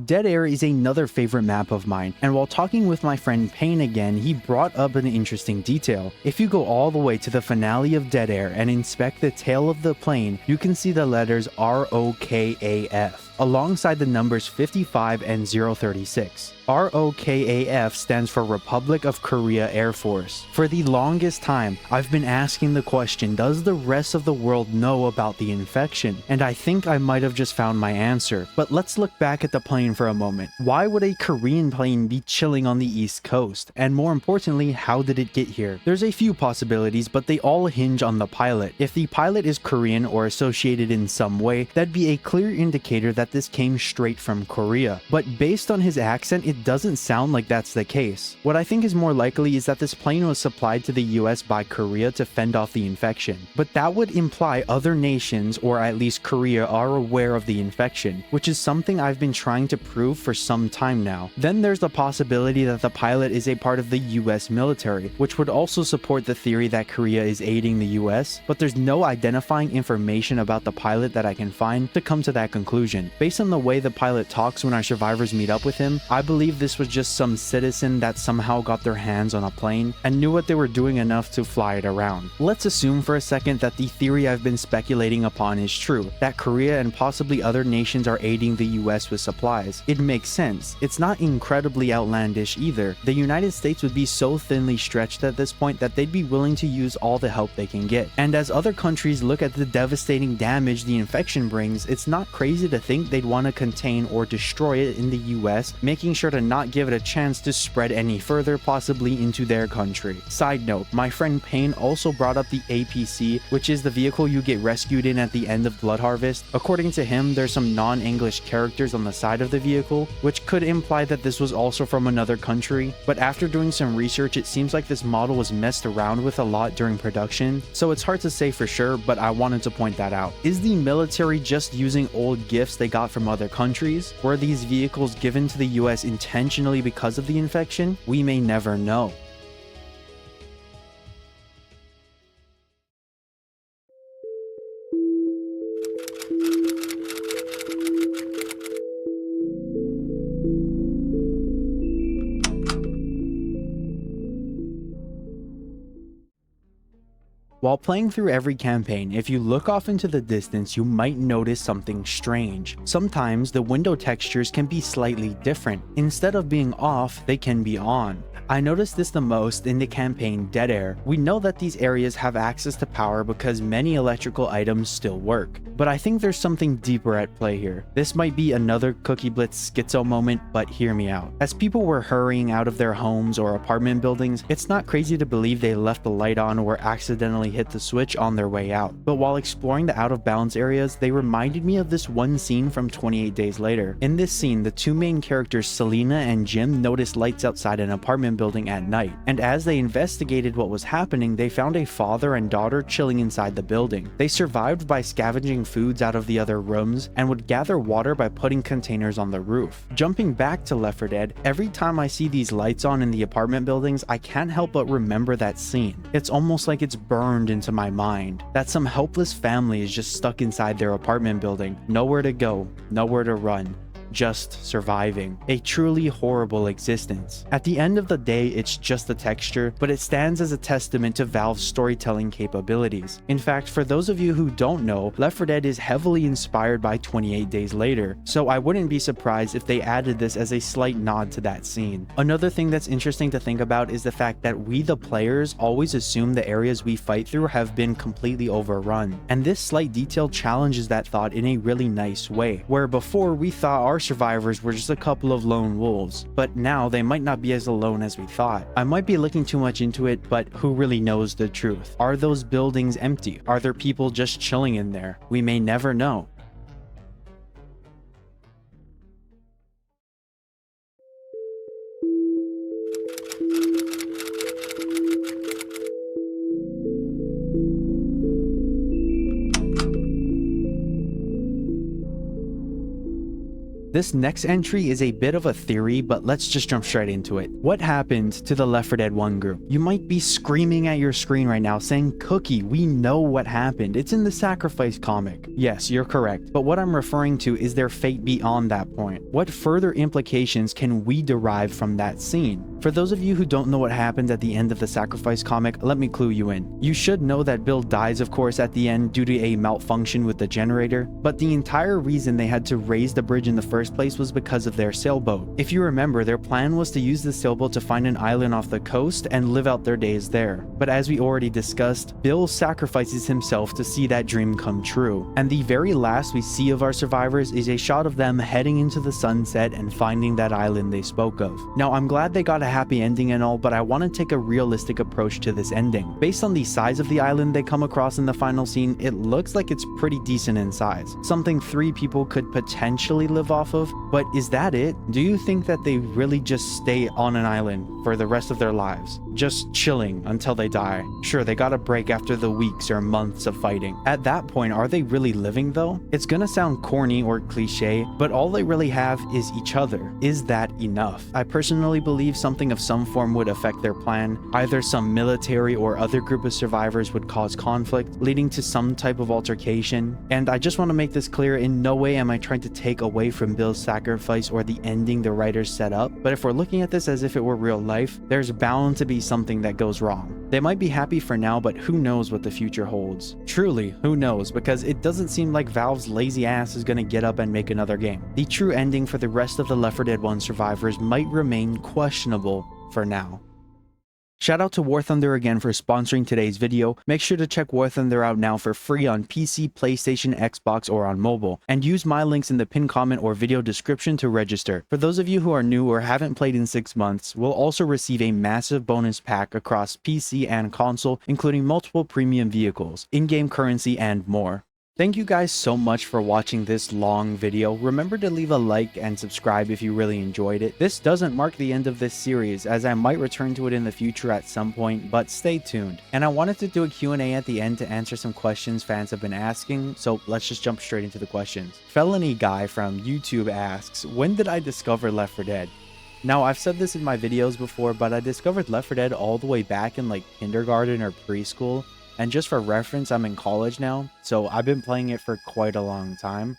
Dead Air is another favorite map of mine, and while talking with my friend Payne again, he brought up an interesting detail. If you go all the way to the finale of Dead Air and inspect the tail of the plane, you can see the letters ROKAF alongside the numbers 55 and 036. ROKAF stands for Republic of Korea Air Force. For the longest time, I've been asking the question, does the rest of the world know about the infection? And I think I might have just found my answer. But let's look back at the plane for a moment. Why would a Korean plane be chilling on the East Coast? And more importantly, how did it get here? There's a few possibilities, but they all hinge on the pilot. If the pilot is Korean or associated in some way, that'd be a clear indicator that this came straight from Korea. But based on his accent, it doesn't sound like that's the case. What I think is more likely is that this plane was supplied to the US by Korea to fend off the infection. But that would imply other nations, or at least Korea, are aware of the infection, which is something I've been trying to prove for some time now. Then there's the possibility that the pilot is a part of the US military, which would also support the theory that Korea is aiding the US, but there's no identifying information about the pilot that I can find to come to that conclusion. Based on the way the pilot talks when our survivors meet up with him, I believe this was just some citizen that somehow got their hands on a plane and knew what they were doing enough to fly it around. Let's assume for a second that the theory I've been speculating upon is true, that Korea and possibly other nations are aiding the US with supplies. It makes sense. It's not incredibly outlandish either. The United States would be so thinly stretched at this point that they'd be willing to use all the help they can get. And as other countries look at the devastating damage the infection brings, it's not crazy to think they'd want to contain or destroy it in the US, making sure to not give it a chance to spread any further, possibly into their country. Side note, my friend Payne also brought up the APC, which is the vehicle you get rescued in at the end of Blood Harvest. According to him, there's some non-English characters on the side of the vehicle, which could imply that this was also from another country, but after doing some research, it seems like this model was messed around with a lot during production, so it's hard to say for sure, but I wanted to point that out. Is the military just using old gifts they got from other countries? Were these vehicles given to the US intentionally because of the infection? We may never know. While playing through every campaign, if you look off into the distance, you might notice something strange. Sometimes the window textures can be slightly different. Instead of being off, they can be on. I noticed this the most in the campaign Dead Air. We know that these areas have access to power because many electrical items still work. But I think there's something deeper at play here. This might be another Cookie Blitz schizo moment, but hear me out. As people were hurrying out of their homes or apartment buildings, it's not crazy to believe they left the light on or accidentally hit the switch on their way out. But while exploring the out of bounds areas, they reminded me of this one scene from 28 Days Later. In this scene, the two main characters, Selena and Jim, noticed lights outside an apartment building at night. And as they investigated what was happening, they found a father and daughter chilling inside the building. They survived by scavenging foods out of the other rooms and would gather water by putting containers on the roof. Jumping back to Left 4 Dead, every time I see these lights on in the apartment buildings, I can't help but remember that scene. It's almost like it's burned into my mind, that some helpless family is just stuck inside their apartment building, nowhere to go, nowhere to run, just surviving. A truly horrible existence. At the end of the day, it's just a texture, but it stands as a testament to Valve's storytelling capabilities. In fact, for those of you who don't know, Left 4 Dead is heavily inspired by 28 Days Later, so I wouldn't be surprised if they added this as a slight nod to that scene. Another thing that's interesting to think about is the fact that we, the players, always assume the areas we fight through have been completely overrun, and this slight detail challenges that thought in a really nice way, where before we thought our survivors were just a couple of lone wolves, but now they might not be as alone as we thought. I might be looking too much into it, but who really knows the truth? Are those buildings empty? Are there people just chilling in there? We may never know. This next entry is a bit of a theory, but let's just jump straight into it. What happened to the Left 4 Dead 1 group? You might be screaming at your screen right now saying, Cookie, we know what happened. It's in the Sacrifice comic. Yes, you're correct, but what I'm referring to is their fate beyond that point. What further implications can we derive from that scene? For those of you who don't know what happened at the end of the Sacrifice comic, let me clue you in. You should know that Bill dies, of course, at the end due to a malfunction with the generator, but the entire reason they had to raise the bridge in the first place was because of their sailboat. If you remember, their plan was to use the sailboat to find an island off the coast and live out their days there. But as we already discussed, Bill sacrifices himself to see that dream come true. And the very last we see of our survivors is a shot of them heading into the sunset and finding that island they spoke of. Now, I'm glad they got a happy ending and all, but I want to take a realistic approach to this ending. Based on the size of the island they come across in the final scene, it looks like it's pretty decent in size. Something 3 people could potentially live off of, but is that it? Do you think that they really just stay on an island for the rest of their lives, just chilling until they die? Sure, they got a break after the weeks or months of fighting. At that point, are they really living though? It's gonna sound corny or cliche, but all they really have is each other. Is that enough? I personally believe something of some form would affect their plan. Either some military or other group of survivors would cause conflict, leading to some type of altercation. And I just want to make this clear, in no way am I trying to take away from Bill's sacrifice or the ending the writers set up, but if we're looking at this as if it were real life, there's bound to be something that goes wrong. They might be happy for now, but who knows what the future holds. Truly, who knows, because it doesn't seem like Valve's lazy ass is gonna get up and make another game. The true ending for the rest of the Left 4 Dead 1 survivors might remain questionable for now. Shout out to War Thunder again for sponsoring today's video. Make sure to check War Thunder out now for free on PC, PlayStation, Xbox, or on mobile, and use my links in the pinned comment or video description to register. For those of you who are new or haven't played in 6 months, we'll also receive a massive bonus pack across PC and console, including multiple premium vehicles, in-game currency, and more. Thank you guys so much for watching this long video. Remember to leave a like and subscribe if you really enjoyed it. This doesn't mark the end of this series, as I might return to it in the future at some point, but stay tuned. And I wanted to do a Q&A at the end to answer some questions fans have been asking, so let's just jump straight into the questions. Felony Guy from YouTube asks, when did I discover Left 4 Dead? Now, I've said this in my videos before, but I discovered Left 4 Dead all the way back in like kindergarten or preschool. And just for reference, I'm in college now, so I've been playing it for quite a long time.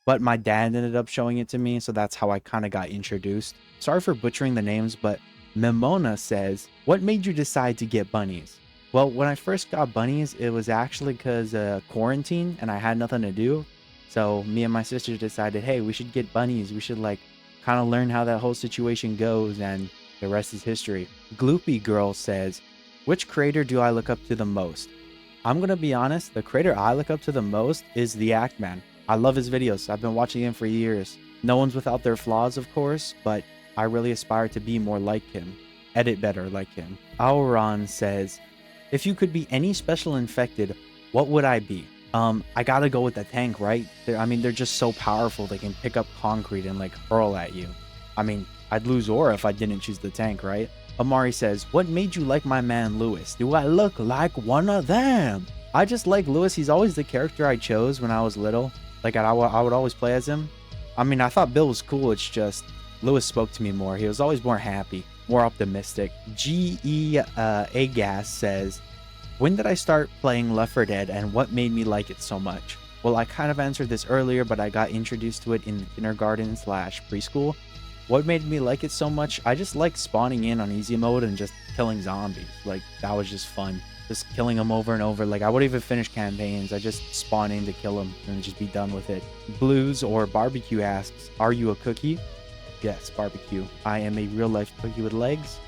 But my dad ended up showing it to me, so that's how I kind of got introduced. Sorry for butchering the names, but Mimona says, what made you decide to get bunnies? Well, when I first got bunnies, it was actually because quarantine and I had nothing to do. So me and my sister decided, hey, we should get bunnies. We should like kind of learn how that whole situation goes, and the rest is history. Gloopy Girl says, which creator do I look up to the most? I'm going to be honest, the creator I look up to the most is the Act Man. I love his videos. I've been watching him for years. No one's without their flaws, of course, but I really aspire to be more like him. Edit better like him. Auron says, if you could be any special infected, what would I be? I gotta go with the tank, right? They're just so powerful. They can pick up concrete and like hurl at you. I mean, I'd lose aura if I didn't choose the tank, right? Amari says, what made you like my man Lewis? Do I look like one of them? I just like Lewis. He's always the character I chose when I was little. Like I would always play as him. I mean, I thought Bill was cool. It's just Lewis spoke to me more. He was always more happy, more optimistic. Agas says, when did I start playing Left 4 Dead and what made me like it so much? Well, I kind of answered this earlier, but I got introduced to it in kindergarten / preschool. What made me like it so much? I just like spawning in on easy mode and just killing zombies. Like, that was just fun. Just killing them over and over. Like, I wouldn't even finish campaigns. I just spawn in to kill them and just be done with it. Blues or Barbecue asks, are you a cookie? Yes, barbecue. I am a real life cookie with legs.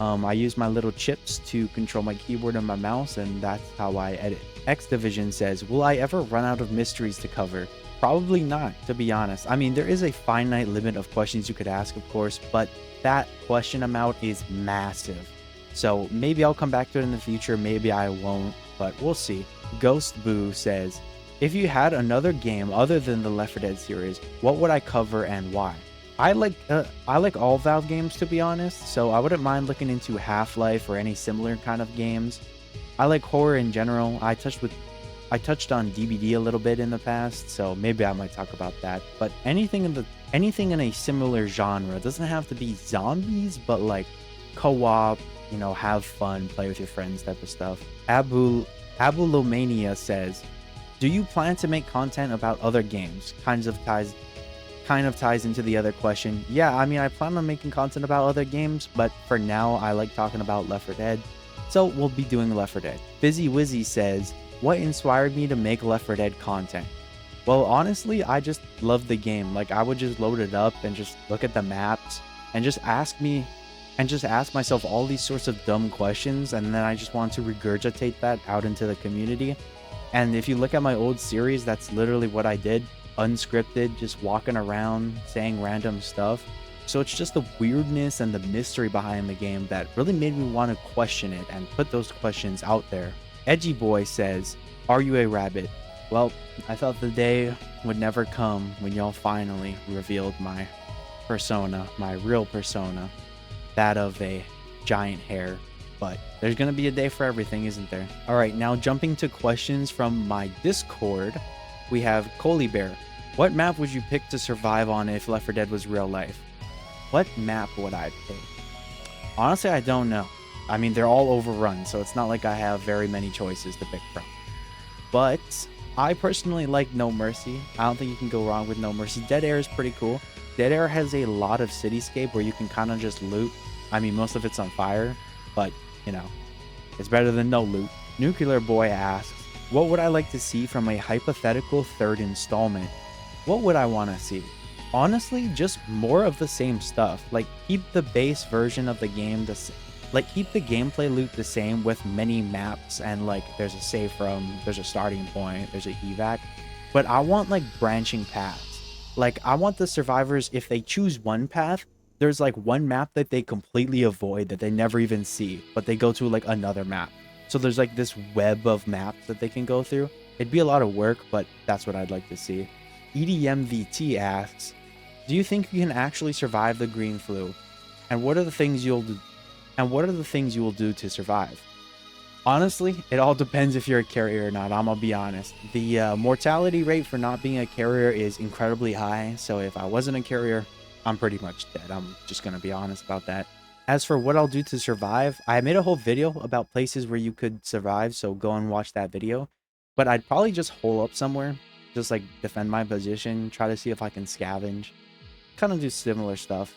I use my little chips to control my keyboard and my mouse, and that's how I edit. X Division says, will I ever run out of mysteries to cover? Probably not, to be honest. I mean, there is a finite limit of questions you could ask, of course, but that question amount is massive. So maybe I'll come back to it in the future, maybe I won't, but we'll see. Ghost Boo says, if you had another game other than the Left 4 Dead series, what would I cover and why? I like all Valve games, to be honest, so I wouldn't mind looking into Half-Life or any similar kind of games. I like horror in general. I touched on DBD a little bit in the past, so maybe I might talk about that. But anything in a similar genre. It doesn't have to be zombies, but like co-op, you know, have fun, play with your friends type of stuff. Abulomania says, do you plan to make content about other games? Kind of ties into the other question. Yeah, I mean, I plan on making content about other games, but for now, I like talking about Left 4 Dead, so we'll be doing Left 4 Dead. Fizzy Wizzy says, what inspired me to make Left 4 Dead content? Well, honestly, I just love the game. Like, I would just load it up and just look at the maps and just ask myself all these sorts of dumb questions, and then I just want to regurgitate that out into the community. And if you look at my old series, that's literally what I did. Unscripted, just walking around saying random stuff. So it's just the weirdness and the mystery behind the game that really made me want to question it and put those questions out there. Edgy Boy says, are you a rabbit? Well, I thought the day would never come when y'all finally revealed my persona, my real persona, that of a giant hare. But there's gonna be a day for everything, isn't there? All right, now jumping to questions from my Discord, we have Coley Bear. What map would you pick to survive on if Left 4 Dead was real life? What map would I pick? Honestly, I don't know. I mean, they're all overrun, so it's not like I have very many choices to pick from. But I personally like No Mercy. I don't think you can go wrong with No Mercy. Dead Air is pretty cool. Dead Air has a lot of cityscape where you can kind of just loot. I mean, most of it's on fire, but, you know, it's better than no loot. Nuclear Boy asks, what would I like to see from a hypothetical third installment? What would I want to see? Honestly, just more of the same stuff. Like, keep the base version of the game the same. Like, keep the gameplay loop the same with many maps, and like there's a save from, there's a starting point, there's a evac. But I want like branching paths. Like, I want the survivors, if they choose one path, there's like one map that they completely avoid that they never even see, but they go to like another map. So there's like this web of maps that they can go through. It'd be a lot of work, but that's what I'd like to see. EDMVT asks, do you think you can actually survive the green flu? And what are the things you'll do? And what are the things you will do to survive? Honestly, it all depends if you're a carrier or not. I'm gonna be honest. The mortality rate for not being a carrier is incredibly high. So if I wasn't a carrier, I'm pretty much dead. I'm just gonna be honest about that. As for what I'll do to survive, I made a whole video about places where you could survive, so go and watch that video. But I'd probably just hole up somewhere, just like defend my position, try to see if I can scavenge, kind of do similar stuff.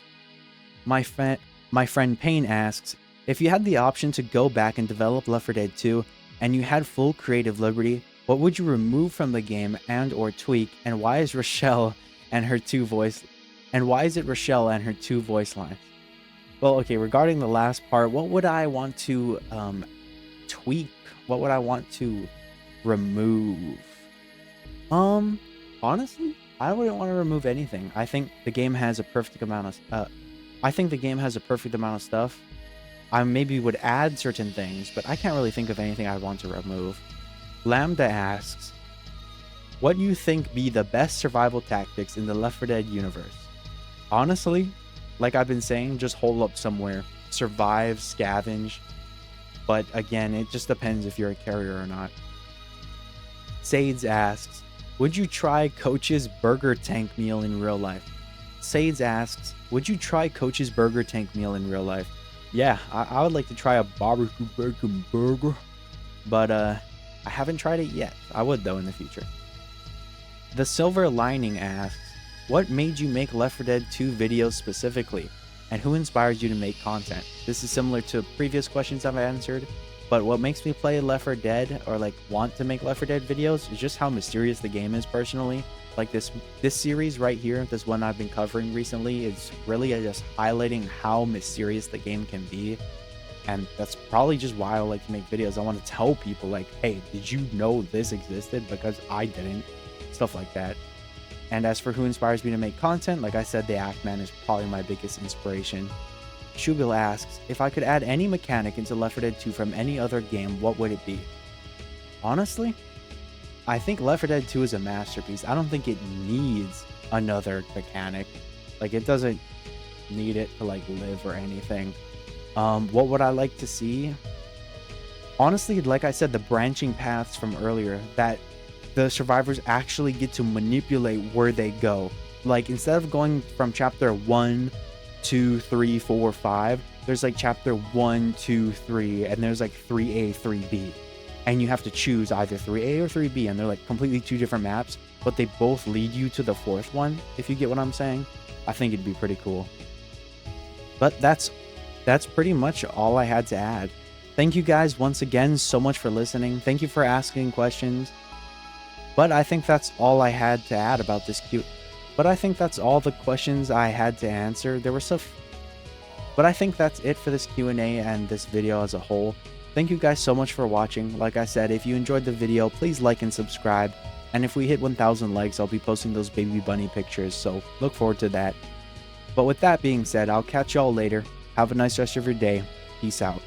My friend Payne asks, If you had the option to go back and develop Left 4 Dead 2 and you had full creative liberty, what would you remove from the game and or tweak, and why is Rochelle and her two voice lines? Well, okay, regarding the last part, what would I want to tweak? What would I want to remove? Honestly, I wouldn't want to remove anything. I think the game has a perfect amount of stuff. I maybe would add certain things, but I can't really think of anything I'd want to remove. Lambda asks, what do you think be the best survival tactics in the Left 4 Dead universe? Honestly, like I've been saying, just hole up somewhere, survive, scavenge. But again, it just depends if you're a carrier or not. Sades asks, would you try Coach's burger tank meal in real life? Sades asks, would you try Coach's burger tank meal in real life? Yeah, I would like to try a barbecue bacon burger, but I haven't tried it yet. I would though in the future. The Silver Lining asks, what made you make Left 4 Dead 2 videos specifically, and who inspires you to make content? This is similar to previous questions I've answered, but what makes me play Left 4 Dead or like want to make Left 4 Dead videos is just how mysterious the game is personally. Like this series right here, this one I've been covering recently, is really just highlighting how mysterious the game can be. And that's probably just why I like to make videos. I want to tell people like, hey, did you know this existed? Because I didn't. Stuff like that. And as for who inspires me to make content, like I said, the Act-Man is probably my biggest inspiration. Shubil asks, if I could add any mechanic into Left 4 Dead 2 from any other game, what would it be? Honestly, I think Left 4 Dead 2 is a masterpiece. I don't think it needs another mechanic. Like, it doesn't need it to like live or anything. What would I like to see? Honestly, like I said, the branching paths from earlier, that the survivors actually get to manipulate where they go. Like, instead of going from chapter 1, 2, 3, 4, 5, there's like chapter 1, 2, 3, and there's like 3A, 3B. And you have to choose either 3A or 3B, and they're like completely two different maps, but they both lead you to the fourth one, if you get what I'm saying. I think it'd be pretty cool. But that's pretty much all I had to add. Thank you guys once again so much for listening. Thank you for asking questions. But I think that's all I had to add about this But I think that's all the questions I had to answer. There were stuff, but I think that's it for this Q&A and this video as a whole. Thank you guys so much for watching. Like I said, if you enjoyed the video, please like and subscribe. And if we hit 1,000 likes, I'll be posting those baby bunny pictures, so look forward to that. But with that being said, I'll catch y'all later. Have a nice rest of your day. Peace out.